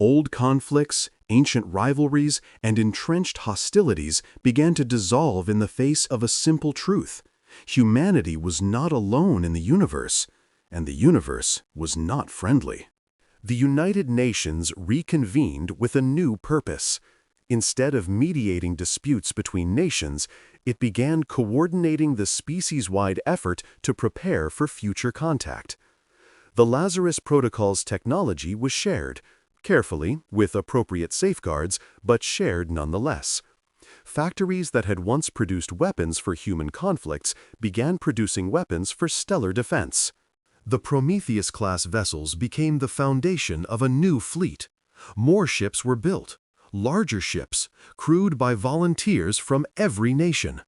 Old conflicts, ancient rivalries, and entrenched hostilities began to dissolve in the face of a simple truth. Humanity was not alone in the universe, and the universe was not friendly. The United Nations reconvened with a new purpose. Instead of mediating disputes between nations, it began coordinating the species-wide effort to prepare for future contact. The Lazarus Protocol's technology was shared, carefully, with appropriate safeguards, but shared nonetheless. Factories that had once produced weapons for human conflicts began producing weapons for stellar defense. The Prometheus-class vessels became the foundation of a new fleet. More ships were built. larger ships, crewed by volunteers from every nation.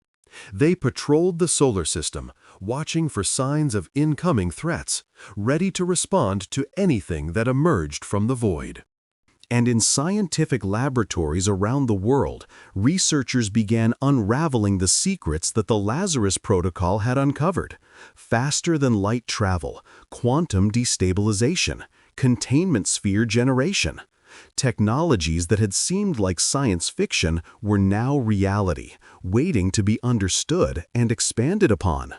They patrolled the solar system, watching for signs of incoming threats, ready to respond to anything that emerged from the void. And in scientific laboratories around the world, researchers began unraveling the secrets that the Lazarus Protocol had uncovered: faster-than-light travel, quantum destabilization, containment sphere generation. Technologies that had seemed like science fiction were now reality, waiting to be understood and expanded upon.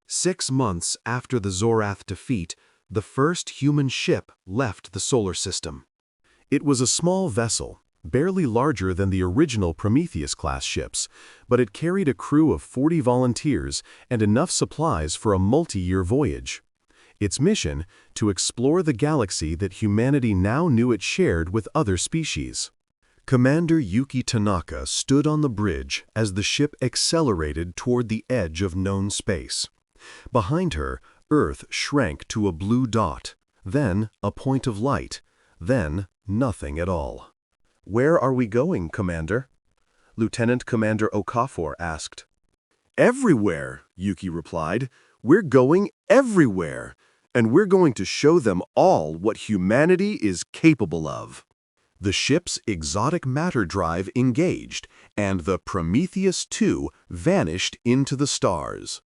6 months after the Zorath defeat, the first human ship left the solar system. It was a small vessel, barely larger than the original Prometheus-class ships, but it carried a crew of 40 volunteers and enough supplies for a multi-year voyage. Its mission, to explore the galaxy that humanity now knew it shared with other species. Commander Yuki Tanaka stood on the bridge as the ship accelerated toward the edge of known space. Behind her, Earth shrank to a blue dot, then a point of light, then nothing at all. "Where are we going, Commander?" Lieutenant Commander Okafor asked. "Everywhere," Yuki replied. "We're going everywhere, and we're going to show them all what humanity is capable of." The ship's exotic matter drive engaged, and the Prometheus II vanished into the stars.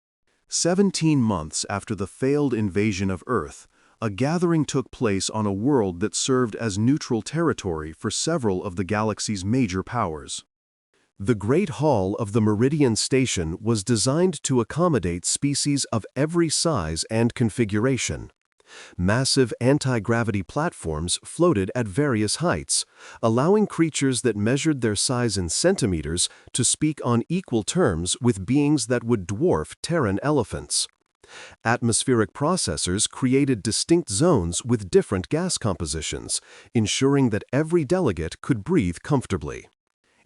17 months after the failed invasion of Earth, a gathering took place on a world that served as neutral territory for several of the galaxy's major powers. The Great Hall of the Meridian Station was designed to accommodate species of every size and configuration. Massive anti-gravity platforms floated at various heights, allowing creatures that measured their size in centimeters to speak on equal terms with beings that would dwarf Terran elephants. Atmospheric processors created distinct zones with different gas compositions, ensuring that every delegate could breathe comfortably.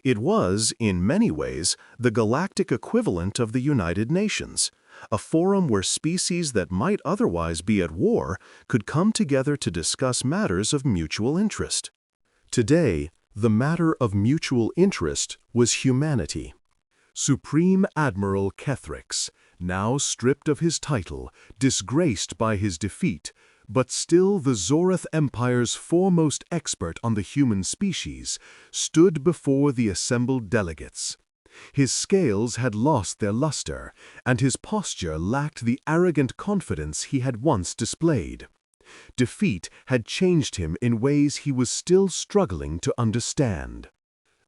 It was, in many ways, the galactic equivalent of the United Nations, a forum where species that might otherwise be at war could come together to discuss matters of mutual interest. Today, the matter of mutual interest was humanity. Supreme Admiral Kethrix, now stripped of his title, disgraced by his defeat, but still the Zorath Empire's foremost expert on the human species, stood before the assembled delegates. His scales had lost their luster, and his posture lacked the arrogant confidence he had once displayed. Defeat had changed him in ways he was still struggling to understand.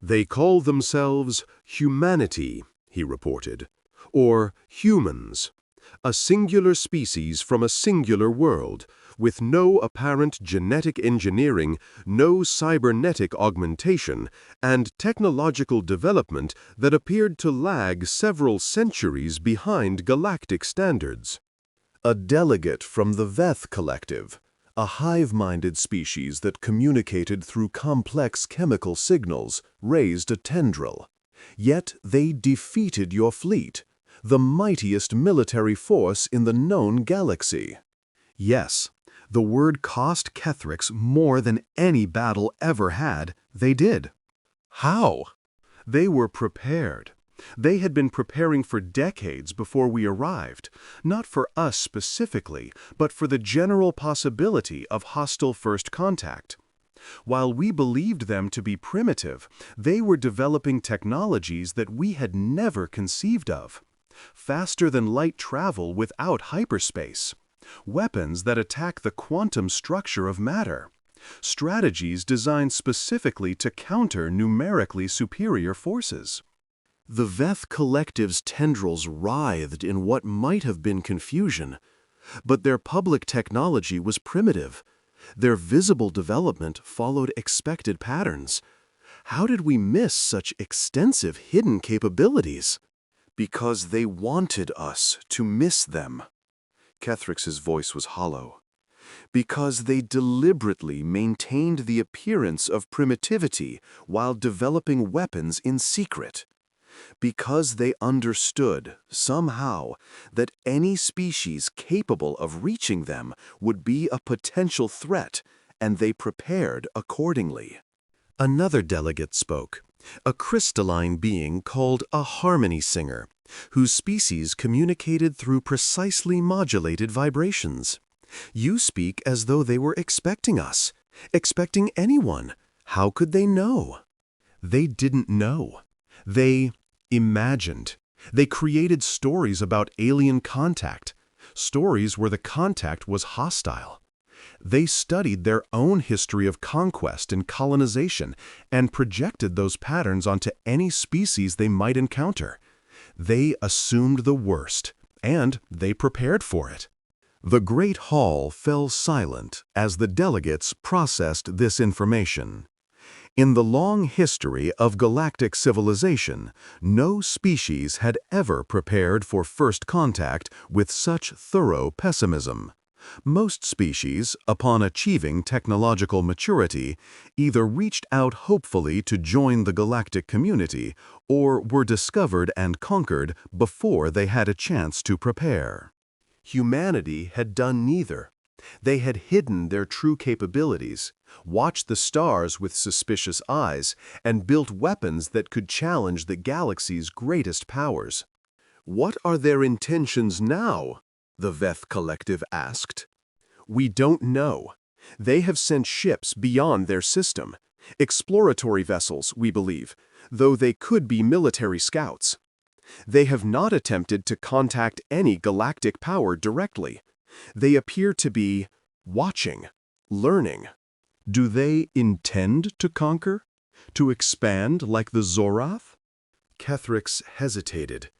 "They call themselves humanity," he reported, "or humans, a singular species from a singular world, with no apparent genetic engineering, no cybernetic augmentation, and technological development that appeared to lag several centuries behind galactic standards." A delegate from the Veth Collective, a hive-minded species that communicated through complex chemical signals, raised a tendril. "Yet they defeated your fleet, the mightiest military force in the known galaxy." Yes, the word cost Kethrix more than any battle ever had. They did. How? They were prepared. They had been preparing for decades before we arrived, not for us specifically, but for the general possibility of hostile first contact. While we believed them to be primitive, they were developing technologies that we had never conceived of. Faster-than-light travel without hyperspace. Weapons that attack the quantum structure of matter. Strategies designed specifically to counter numerically superior forces. The Veth Collective's tendrils writhed in what might have been confusion, but their public technology was primitive. Their visible development followed expected patterns. How did we miss such extensive hidden capabilities? Because they wanted us to miss them. Kethrix's voice was hollow. Because they deliberately maintained the appearance of primitivity while developing weapons in secret. Because they understood, somehow, that any species capable of reaching them would be a potential threat, and they prepared accordingly. Another delegate spoke, a crystalline being called a harmony singer, whose species communicated through precisely modulated vibrations. You speak as though they were expecting us, expecting anyone. How could they know? They didn't know. They imagined. They created stories about alien contact, stories where the contact was hostile. They studied their own history of conquest and colonization and projected those patterns onto any species they might encounter. They assumed the worst, and they prepared for it. The great hall fell silent as the delegates processed this information. In the long history of galactic civilization, no species had ever prepared for first contact with such thorough pessimism. Most species, upon achieving technological maturity, either reached out hopefully to join the galactic community or were discovered and conquered before they had a chance to prepare. Humanity had done neither. They had hidden their true capabilities, watched the stars with suspicious eyes, and built weapons that could challenge the galaxy's greatest powers. What are their intentions now? The Veth Collective asked. We don't know. They have sent ships beyond their system, exploratory vessels, we believe, though they could be military scouts. They have not attempted to contact any galactic power directly. They appear to be watching, learning. Do they intend to conquer? To expand like the Zorath? Kethrix hesitated.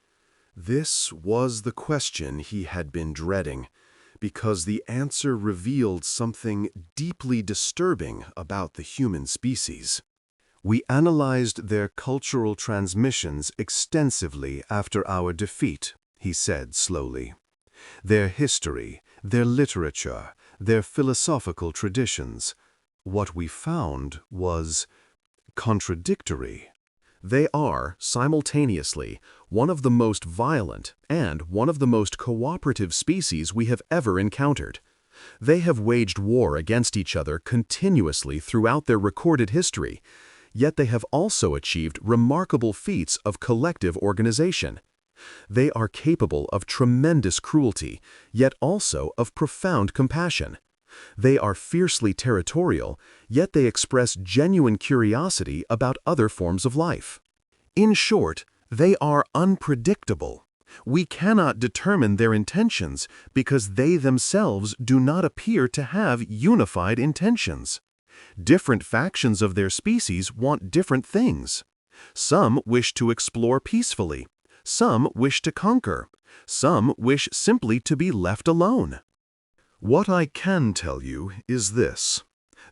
This was the question he had been dreading, because the answer revealed something deeply disturbing about the human species. We analyzed their cultural transmissions extensively after our defeat, he said slowly. Their history, their literature, their philosophical traditions. What we found was contradictory. They are, simultaneously, one of the most violent and one of the most cooperative species we have ever encountered. They have waged war against each other continuously throughout their recorded history, yet they have also achieved remarkable feats of collective organization. They are capable of tremendous cruelty, yet also of profound compassion. They are fiercely territorial, yet they express genuine curiosity about other forms of life. In short, they are unpredictable. We cannot determine their intentions because they themselves do not appear to have unified intentions. Different factions of their species want different things. Some wish to explore peacefully. Some wish to conquer. Some wish simply to be left alone. What I can tell you is this.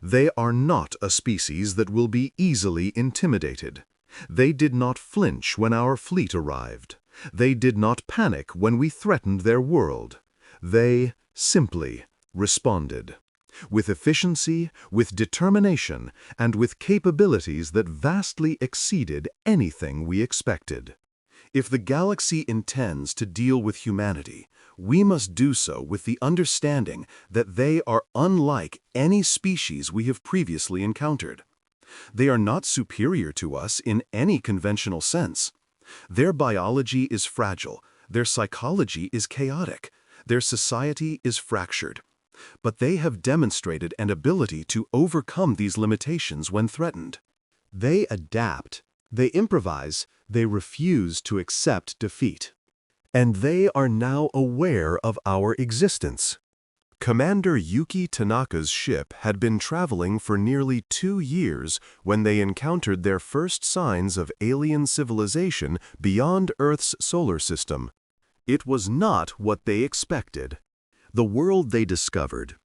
They are not a species that will be easily intimidated. They did not flinch when our fleet arrived. They did not panic when we threatened their world. They simply responded. With efficiency, with determination, and with capabilities that vastly exceeded anything we expected. If the galaxy intends to deal with humanity, we must do so with the understanding that they are unlike any species we have previously encountered. They are not superior to us in any conventional sense. Their biology is fragile, their psychology is chaotic, their society is fractured. But they have demonstrated an ability to overcome these limitations when threatened. They adapt, they improvise, they refuse to accept defeat. And they are now aware of our existence. Commander Yuki Tanaka's ship had been traveling for nearly 2 years when they encountered their first signs of alien civilization beyond Earth's solar system. It was not what they expected. The world they discovered,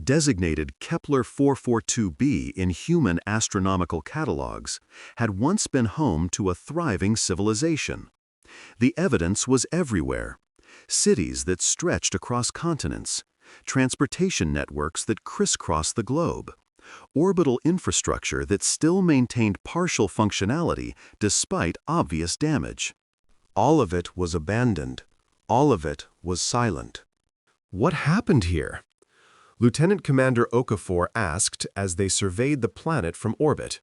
designated Kepler 442b in human astronomical catalogs, had once been home to a thriving civilization. The evidence was everywhere. Cities that stretched across continents, transportation networks that crisscrossed the globe, orbital infrastructure that still maintained partial functionality despite obvious damage. All of it was abandoned. All of it was silent. What happened here? Lieutenant Commander Okafor asked as they surveyed the planet from orbit.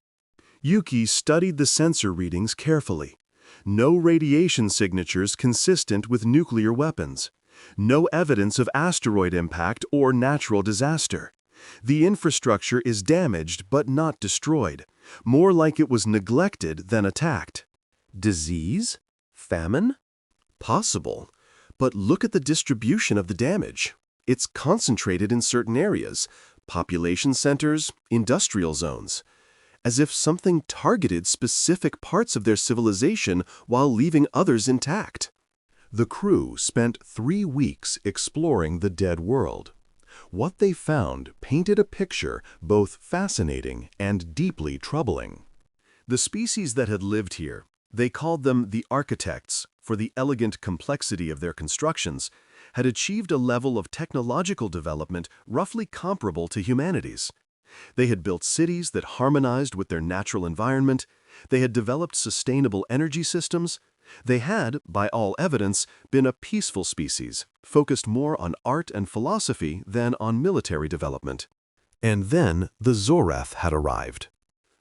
Yuki studied the sensor readings carefully. No radiation signatures consistent with nuclear weapons. No evidence of asteroid impact or natural disaster. The infrastructure is damaged but not destroyed, more like it was neglected than attacked. Disease? Famine? Possible. But look at the distribution of the damage. It's concentrated in certain areas, population centers, industrial zones. As if something targeted specific parts of their civilization while leaving others intact. The crew spent 3 weeks exploring the dead world. What they found painted a picture both fascinating and deeply troubling. The species that had lived here, they called them the architects for the elegant complexity of their constructions, had achieved a level of technological development roughly comparable to humanity's. They had built cities that harmonized with their natural environment. They had developed sustainable energy systems. They had, by all evidence, been a peaceful species, focused more on art and philosophy than on military development. And then the Zorath had arrived.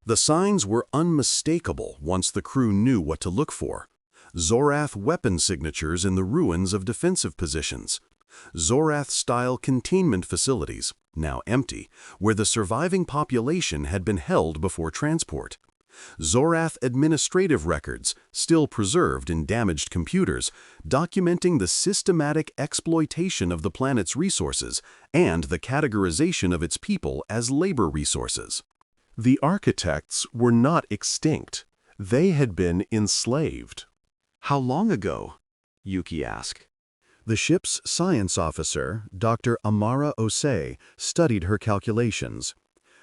The signs were unmistakable once the crew knew what to look for. Zorath weapon signatures in the ruins of defensive positions. Zorath-style containment facilities, now empty, where the surviving population had been held before transport. Zorath administrative records, still preserved in damaged computers, documenting the systematic exploitation of the planet's resources and the categorization of its people as labor resources. The architects were not extinct. They had been enslaved. How long ago? Yuki asked. The ship's science officer, Dr. Amara Osei, studied her calculations.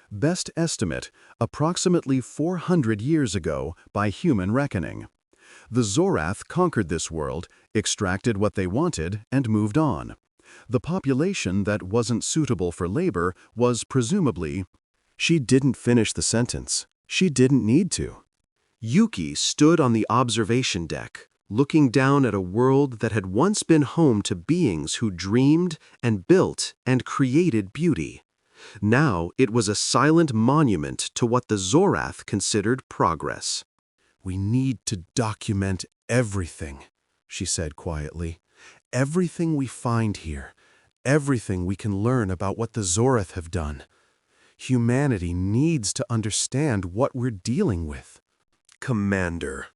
Best estimate, approximately 400 years ago by human reckoning. The Zorath conquered this world, extracted what they wanted, and moved on. The population that wasn't suitable for labor was presumably... She didn't finish the sentence. She didn't need to. Yuki stood on the observation deck, looking down at a world that had once been home to beings who dreamed and built and created beauty. Now it was a silent monument to what the Zorath considered progress. "We need to document everything," she said quietly. "Everything we find here. Everything we can learn about what the Zorath have done. Humanity needs to understand what we're dealing with." Commander.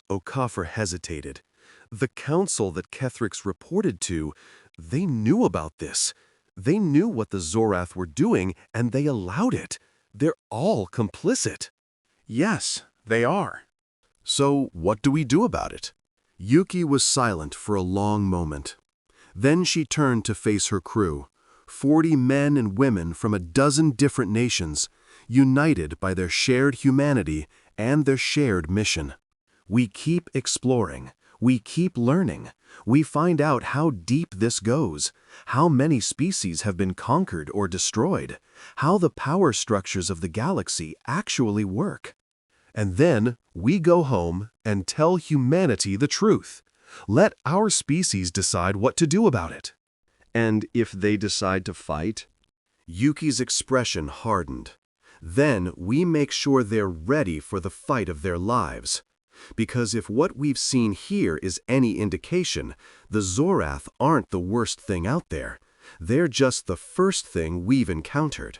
Okafor hesitated. The council that Kethrix reported to, they knew about this. They knew what the Zorath were doing, and they allowed it. They're all complicit. Yes, they are. So what do we do about it? Yuki was silent for a long moment. Then she turned to face her crew, 40 men and women from a dozen different nations, united by their shared humanity and their shared mission. We keep exploring. We keep learning. We find out how deep this goes, how many species have been conquered or destroyed, how the power structures of the galaxy actually work. And then we go home and tell humanity the truth. Let our species decide what to do about it. And if they decide to fight? Yuki's expression hardened. Then we make sure they're ready for the fight of their lives. Because if what we've seen here is any indication, the Zorath aren't the worst thing out there. They're just the first thing we've encountered.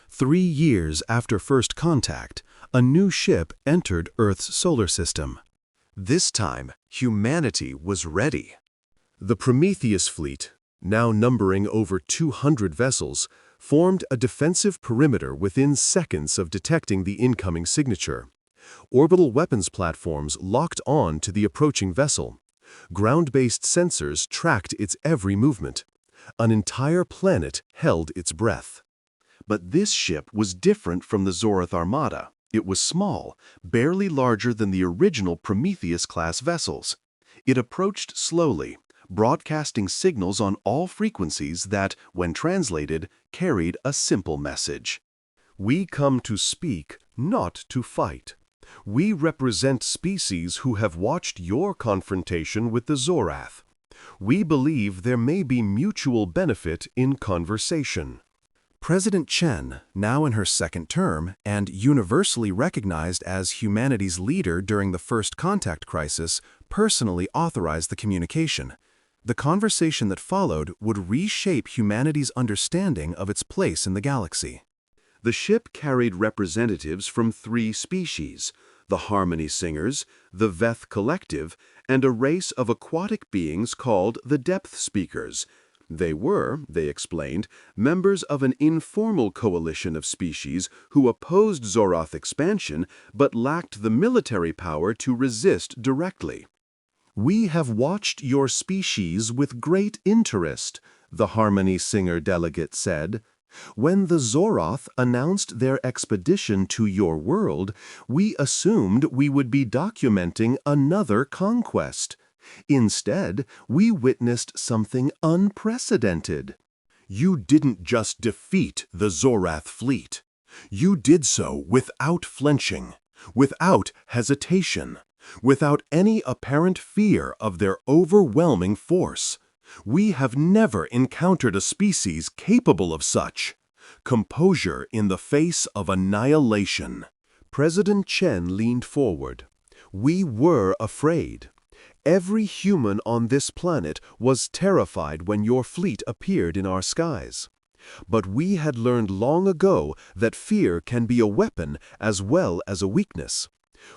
3 years after first contact, a new ship entered Earth's solar system. This time, humanity was ready. The Prometheus fleet, now numbering over 200 vessels, formed a defensive perimeter within seconds of detecting the incoming signature. Orbital weapons platforms locked on to the approaching vessel. Ground-based sensors tracked its every movement. An entire planet held its breath. But this ship was different from the Zorath Armada. It was small, barely larger than the original Prometheus-class vessels. It approached slowly, broadcasting signals on all frequencies that, when translated, carried a simple message. "We come to speak, not to fight. We represent species who have watched your confrontation with the Zorath. We believe there may be mutual benefit in conversation." President Chen, now in her second term and universally recognized as humanity's leader during the First Contact Crisis, personally authorized the communication. The conversation that followed would reshape humanity's understanding of its place in the galaxy. The ship carried representatives from 3 species, the Harmony Singers, the Veth Collective, and a race of aquatic beings called the Depth Speakers. They were, they explained, members of an informal coalition of species who opposed Zoroth expansion but lacked the military power to resist directly. "We have watched your species with great interest," the Harmony Singer delegate said. "When the Zoroth announced their expedition to your world, we assumed we would be documenting another conquest. Instead, we witnessed something unprecedented. You didn't just defeat the Zorath fleet. You did so without flinching, without hesitation, without any apparent fear of their overwhelming force. We have never encountered a species capable of such composure in the face of annihilation." President Chen leaned forward. "We were afraid. Every human on this planet was terrified when your fleet appeared in our skies. But we had learned long ago that fear can be a weapon as well as a weakness.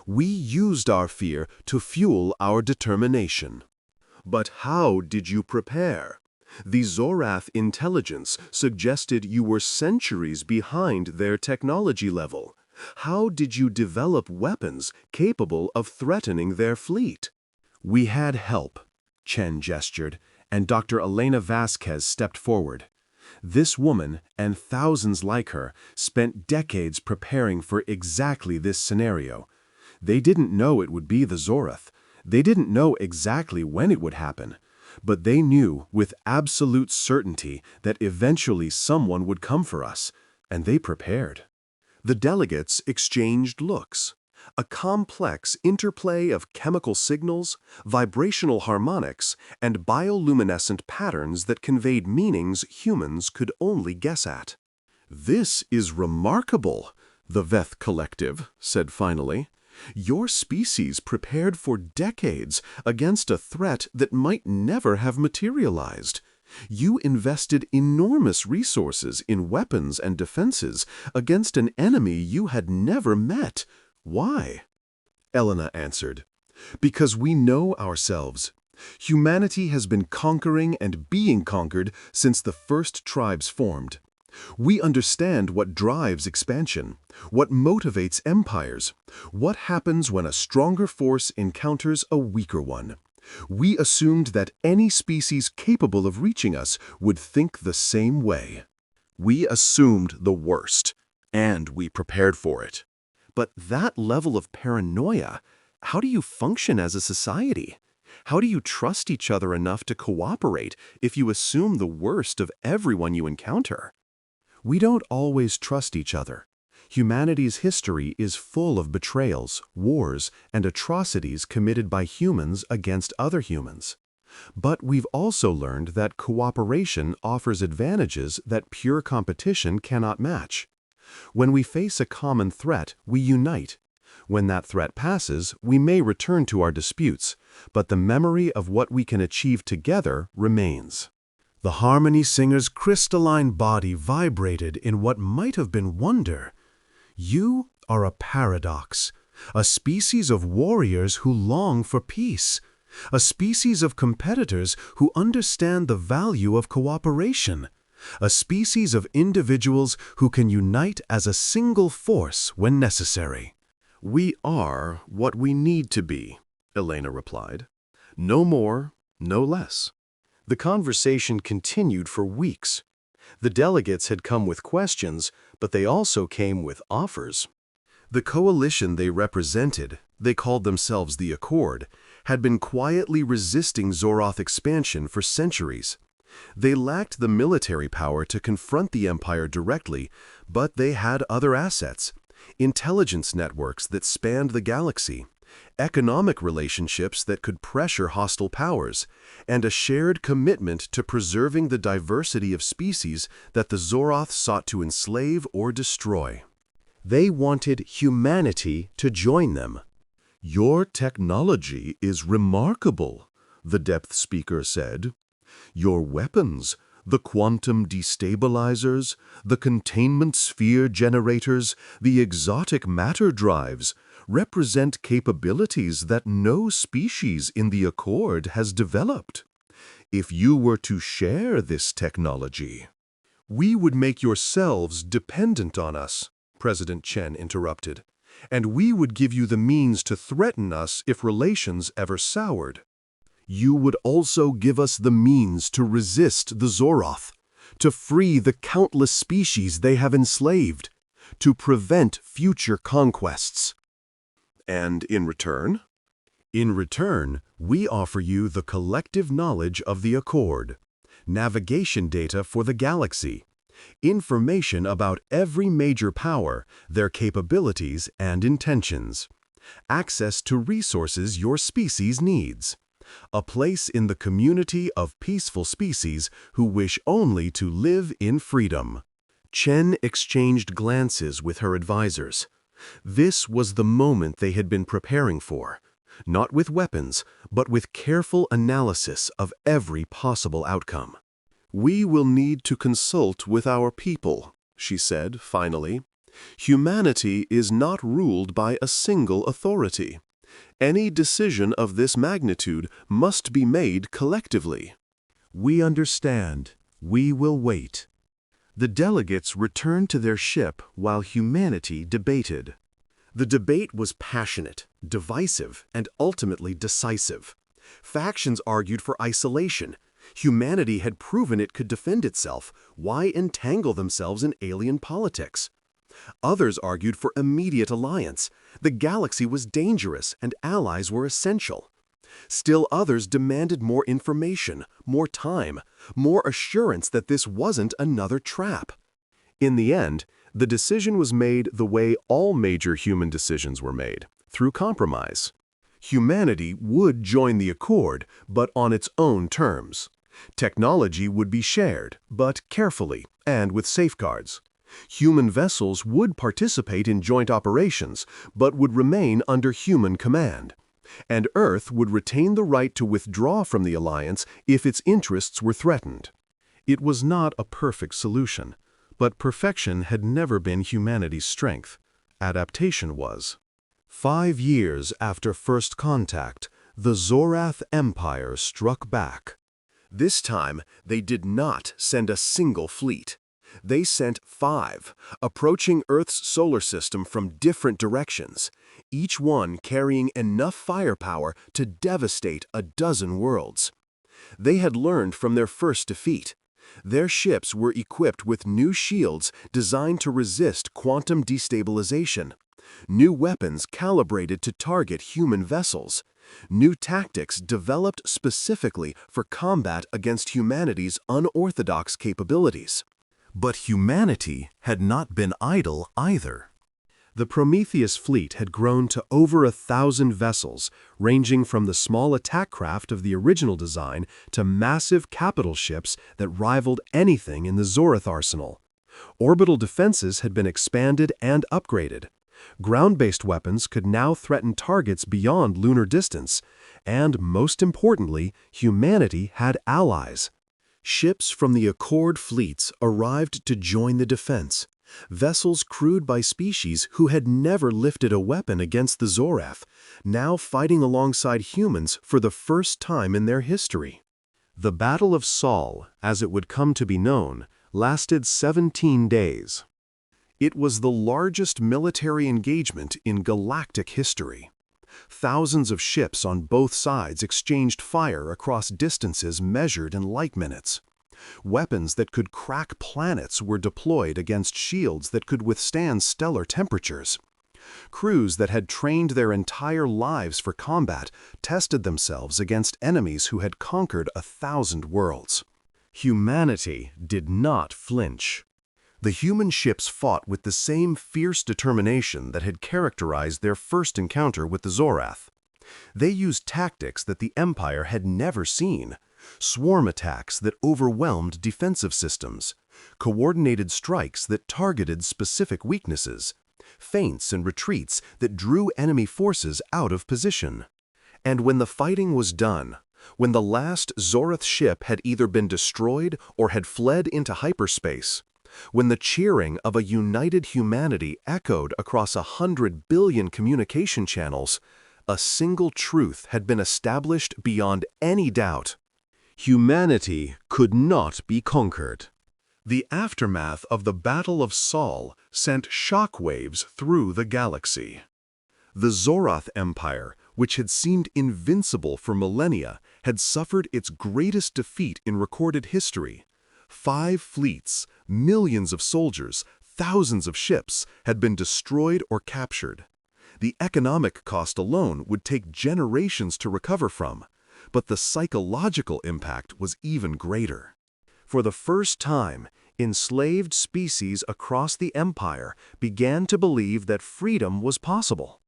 We used our fear to fuel our determination." "But how did you prepare? The Zorath intelligence suggested you were centuries behind their technology level. How did you develop weapons capable of threatening their fleet?" "We had help," Chen gestured, and Dr. Elena Vasquez stepped forward. This woman, and thousands like her, spent decades preparing for exactly this scenario. They didn't know it would be the Zoroth. They didn't know exactly when it would happen. But they knew with absolute certainty that eventually someone would come for us, and they prepared. The delegates exchanged looks. A complex interplay of chemical signals, vibrational harmonics, and bioluminescent patterns that conveyed meanings humans could only guess at. "This is remarkable," the Veth Collective said finally. "Your species prepared for decades against a threat that might never have materialized. You invested enormous resources in weapons and defenses against an enemy you had never met. Why?" Elena answered, "Because we know ourselves. Humanity has been conquering and being conquered since the first tribes formed. We understand what drives expansion, what motivates empires, what happens when a stronger force encounters a weaker one. We assumed that any species capable of reaching us would think the same way. We assumed the worst, and we prepared for it. But that level of paranoia, how do you function as a society? How do you trust each other enough to cooperate if you assume the worst of everyone you encounter?" "We don't always trust each other. Humanity's history is full of betrayals, wars, and atrocities committed by humans against other humans. But we've also learned that cooperation offers advantages that pure competition cannot match. When we face a common threat, we unite. When that threat passes, we may return to our disputes, but the memory of what we can achieve together remains." The Harmony Singer's crystalline body vibrated in what might have been wonder. "You are a paradox, a species of warriors who long for peace, a species of competitors who understand the value of cooperation, a species of individuals who can unite as a single force when necessary." "We are what we need to be," Elena replied. "No more, no less." The conversation continued for weeks. The delegates had come with questions, but they also came with offers. The coalition they represented, they called themselves the Accord, had been quietly resisting Zoroth expansion for centuries. They lacked the military power to confront the Empire directly, but they had other assets, intelligence networks that spanned the galaxy, economic relationships that could pressure hostile powers, and a shared commitment to preserving the diversity of species that the Zoroth sought to enslave or destroy. They wanted humanity to join them. "Your technology is remarkable," the depth speaker said. "Your weapons, the quantum destabilizers, the containment sphere generators, the exotic matter drives, represent capabilities that no species in the Accord has developed. If you were to share this technology—" "We would make yourselves dependent on us," President Chen interrupted, "and we would give you the means to threaten us if relations ever soured. You would also give us the means to resist the Zoroth, to free the countless species they have enslaved, to prevent future conquests." "And in return?" "In return, we offer you the collective knowledge of the Accord, navigation data for the galaxy, information about every major power, their capabilities and intentions, access to resources your species needs, a place in the community of peaceful species who wish only to live in freedom." Chen exchanged glances with her advisors. This was the moment they had been preparing for, not with weapons, but with careful analysis of every possible outcome. "We will need to consult with our people," she said finally. "Humanity is not ruled by a single authority. Any decision of this magnitude must be made collectively." "We understand. We will wait." The delegates returned to their ship while humanity debated. The debate was passionate, divisive, and ultimately decisive. Factions argued for isolation. Humanity had proven it could defend itself. Why entangle themselves in alien politics? Others argued for immediate alliance. The galaxy was dangerous and allies were essential. Still others demanded more information, more time, more assurance that this wasn't another trap. In the end, the decision was made the way all major human decisions were made, through compromise. Humanity would join the Accord, but on its own terms. Technology would be shared, but carefully and with safeguards. Human vessels would participate in joint operations, but would remain under human command. And Earth would retain the right to withdraw from the alliance if its interests were threatened. It was not a perfect solution, but perfection had never been humanity's strength. Adaptation was. 5 years after first contact, the Zoroth Empire struck back. This time, they did not send a single fleet. They sent 5, approaching Earth's solar system from different directions, each one carrying enough firepower to devastate a dozen worlds. They had learned from their first defeat. Their ships were equipped with new shields designed to resist quantum destabilization, new weapons calibrated to target human vessels, new tactics developed specifically for combat against humanity's unorthodox capabilities. But humanity had not been idle either. The Prometheus fleet had grown to over 1,000 vessels, ranging from the small attack craft of the original design to massive capital ships that rivaled anything in the Zoroth arsenal. Orbital defenses had been expanded and upgraded. Ground-based weapons could now threaten targets beyond lunar distance, and most importantly, humanity had allies. Ships from the Accord fleets arrived to join the defense, vessels crewed by species who had never lifted a weapon against the Zoroth, now fighting alongside humans for the first time in their history. The Battle of Sol, as it would come to be known, lasted 17 days. It was the largest military engagement in galactic history. Thousands of ships on both sides exchanged fire across distances measured in light minutes. Weapons that could crack planets were deployed against shields that could withstand stellar temperatures. Crews that had trained their entire lives for combat tested themselves against enemies who had conquered 1,000 worlds. Humanity did not flinch. The human ships fought with the same fierce determination that had characterized their first encounter with the Zorath. They used tactics that the Empire had never seen, swarm attacks that overwhelmed defensive systems, coordinated strikes that targeted specific weaknesses, feints and retreats that drew enemy forces out of position. And when the fighting was done, when the last Zorath ship had either been destroyed or had fled into hyperspace, when the cheering of a united humanity echoed across 100 billion communication channels, a single truth had been established beyond any doubt. Humanity could not be conquered. The aftermath of the Battle of Sol sent shockwaves through the galaxy. The Zorath Empire, which had seemed invincible for millennia, had suffered its greatest defeat in recorded history. 5 fleets, millions of soldiers, thousands of ships had been destroyed or captured. The economic cost alone would take generations to recover from, but the psychological impact was even greater. For the first time, enslaved species across the empire began to believe that freedom was possible.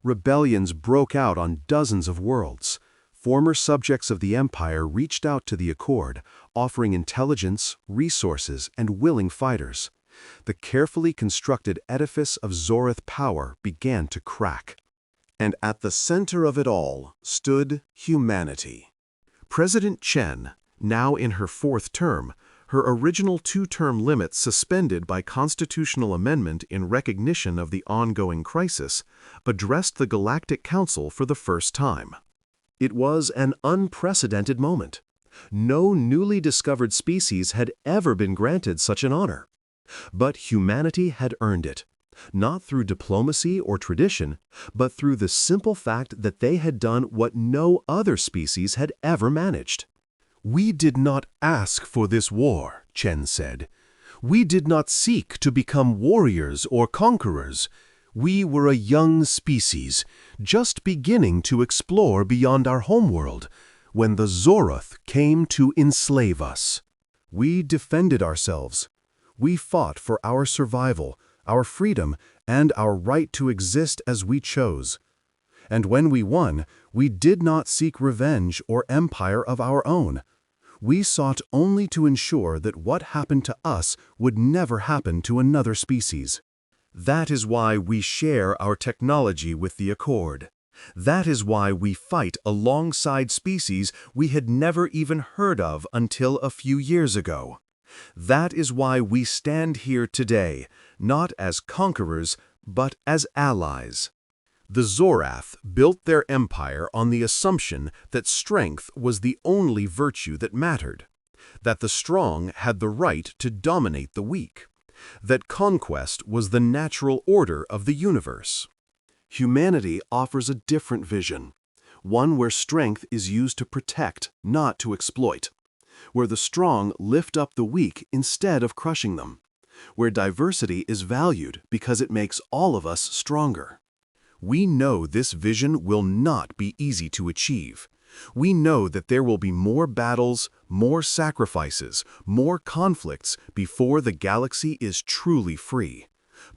Rebellions broke out on dozens of worlds. Former subjects of the empire reached out to the Accord, offering intelligence, resources, and willing fighters. The carefully constructed edifice of Zorath power began to crack. And at the center of it all stood humanity. President Chen, now in her 4th term, her original 2-term limit suspended by constitutional amendment in recognition of the ongoing crisis, addressed the Galactic Council for the first time. It was an unprecedented moment. No newly discovered species had ever been granted such an honor. But humanity had earned it, not through diplomacy or tradition, but through the simple fact that they had done what no other species had ever managed. "We did not ask for this war," Chen said. "We did not seek to become warriors or conquerors. We were a young species, just beginning to explore beyond our homeworld, when the Zorath came to enslave us. We defended ourselves. We fought for our survival, our freedom, and our right to exist as we chose. And when we won, we did not seek revenge or empire of our own. We sought only to ensure that what happened to us would never happen to another species. That is why we share our technology with the Accord. That is why we fight alongside species we had never even heard of until a few years ago. That is why we stand here today, not as conquerors, but as allies." The Zorath built their empire on the assumption that strength was the only virtue that mattered, that the strong had the right to dominate the weak, that conquest was the natural order of the universe. Humanity offers a different vision, one where strength is used to protect, not to exploit, where the strong lift up the weak instead of crushing them, where diversity is valued because it makes all of us stronger. We know this vision will not be easy to achieve. We know that there will be more battles, more sacrifices, more conflicts before the galaxy is truly free.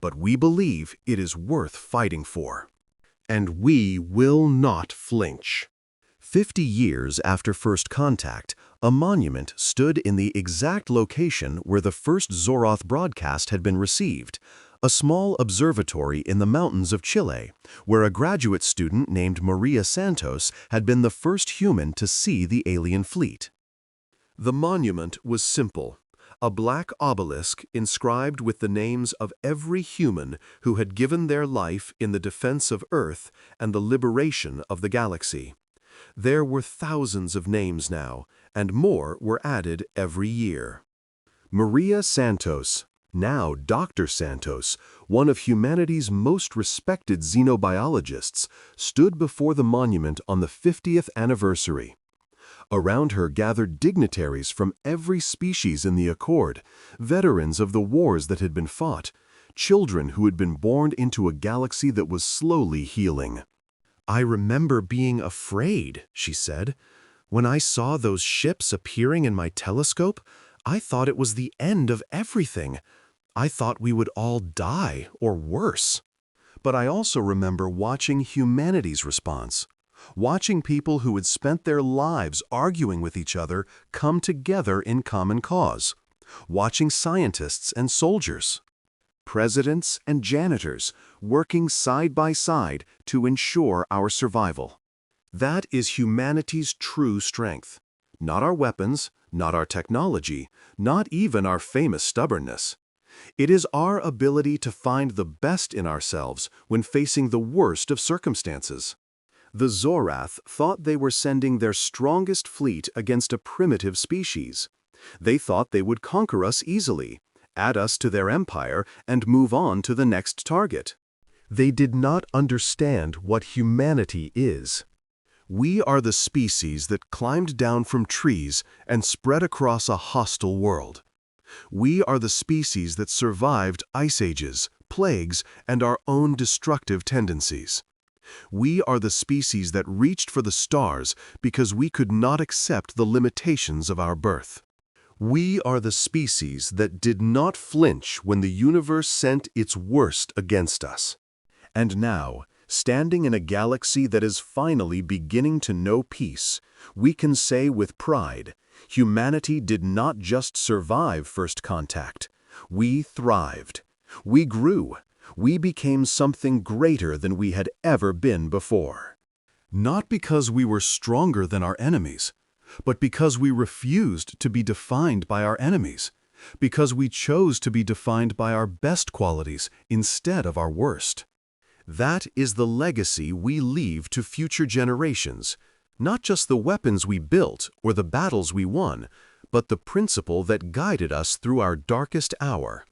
But we believe it is worth fighting for. And we will not flinch. 50 years after first contact, a monument stood in the exact location where the first Zorath broadcast had been received, a small observatory in the mountains of Chile, where a graduate student named Maria Santos had been the first human to see the alien fleet. The monument was simple, a black obelisk inscribed with the names of every human who had given their life in the defense of Earth and the liberation of the galaxy. There were thousands of names now, and more were added every year. Maria Santos, now Dr. Santos, one of humanity's most respected xenobiologists, stood before the monument on the 50th anniversary. Around her gathered dignitaries from every species in the Accord, veterans of the wars that had been fought, children who had been born into a galaxy that was slowly healing. "I remember being afraid," she said. "When I saw those ships appearing in my telescope, I thought it was the end of everything. I thought we would all die, or worse. But I also remember watching humanity's response, watching people who had spent their lives arguing with each other come together in common cause, watching scientists and soldiers, Presidents and janitors working side by side to ensure our survival. That is humanity's true strength. Not our weapons, not our technology, not even our famous stubbornness. It is our ability to find the best in ourselves when facing the worst of circumstances. The Zorath thought they were sending their strongest fleet against a primitive species. They thought they would conquer us easily, add us to their empire, and move on to the next target. They did not understand what humanity is. We are the species that climbed down from trees and spread across a hostile world. We are the species that survived ice ages, plagues, and our own destructive tendencies. We are the species that reached for the stars because we could not accept the limitations of our birth. We are the species that did not flinch when the universe sent its worst against us. And now, standing in a galaxy that is finally beginning to know peace, we can say with pride, humanity did not just survive first contact. We thrived. We grew. We became something greater than we had ever been before. Not because we were stronger than our enemies, but because we refused to be defined by our enemies, because we chose to be defined by our best qualities instead of our worst. That is the legacy we leave to future generations, not just the weapons we built or the battles we won, but the principle that guided us through our darkest hour.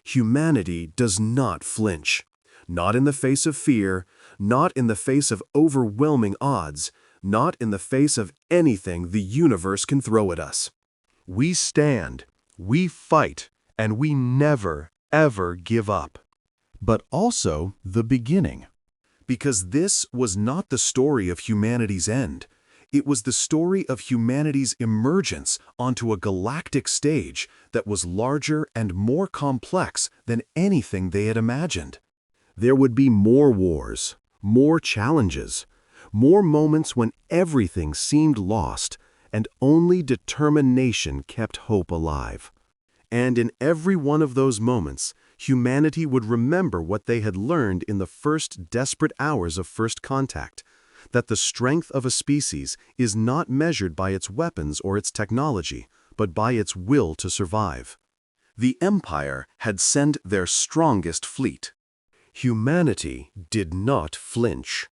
Humanity does not flinch, not in the face of fear, not in the face of overwhelming odds, not in the face of anything the universe can throw at us. We stand, we fight, and we never, ever give up. But also the beginning. Because this was not the story of humanity's end. It was the story of humanity's emergence onto a galactic stage that was larger and more complex than anything they had imagined. There would be more wars, more challenges, more moments when everything seemed lost and only determination kept hope alive. And in every one of those moments, humanity would remember what they had learned in the first desperate hours of first contact, that the strength of a species is not measured by its weapons or its technology, but by its will to survive. The Empire had sent their strongest fleet. Humanity did not flinch.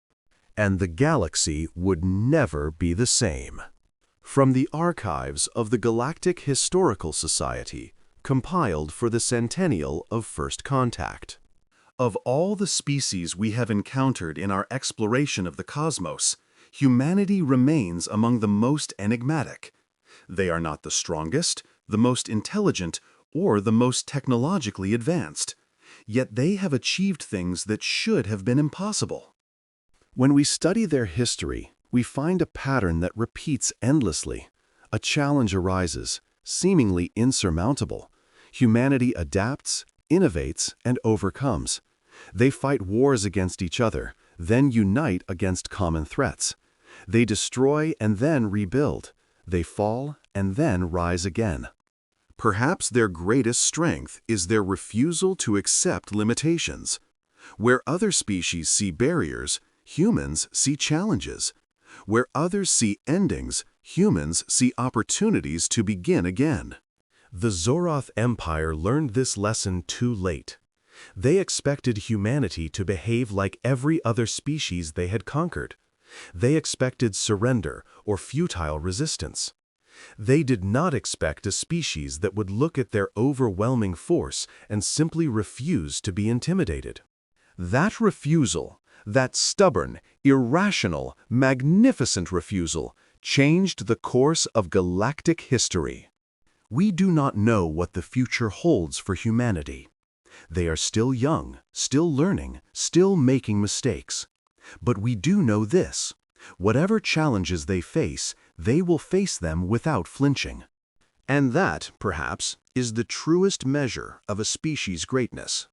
And the galaxy would never be the same. From the archives of the Galactic Historical Society, compiled for the centennial of First Contact. Of all the species we have encountered in our exploration of the cosmos, humanity remains among the most enigmatic. They are not the strongest, the most intelligent, or the most technologically advanced. Yet they have achieved things that should have been impossible. When we study their history, we find a pattern that repeats endlessly. A challenge arises, seemingly insurmountable. Humanity adapts, innovates, and overcomes. They fight wars against each other, then unite against common threats. They destroy and then rebuild. They fall and then rise again. Perhaps their greatest strength is their refusal to accept limitations. Where other species see barriers, humans see challenges. Where others see endings, humans see opportunities to begin again. The Zorath Empire learned this lesson too late. They expected humanity to behave like every other species they had conquered. They expected surrender or futile resistance. They did not expect a species that would look at their overwhelming force and simply refuse to be intimidated. That refusal, that stubborn, irrational, magnificent refusal, changed the course of galactic history. We do not know what the future holds for humanity. They are still young, still learning, still making mistakes. But we do know this: whatever challenges they will face them without flinching. And that, perhaps, is the truest measure of a species' greatness.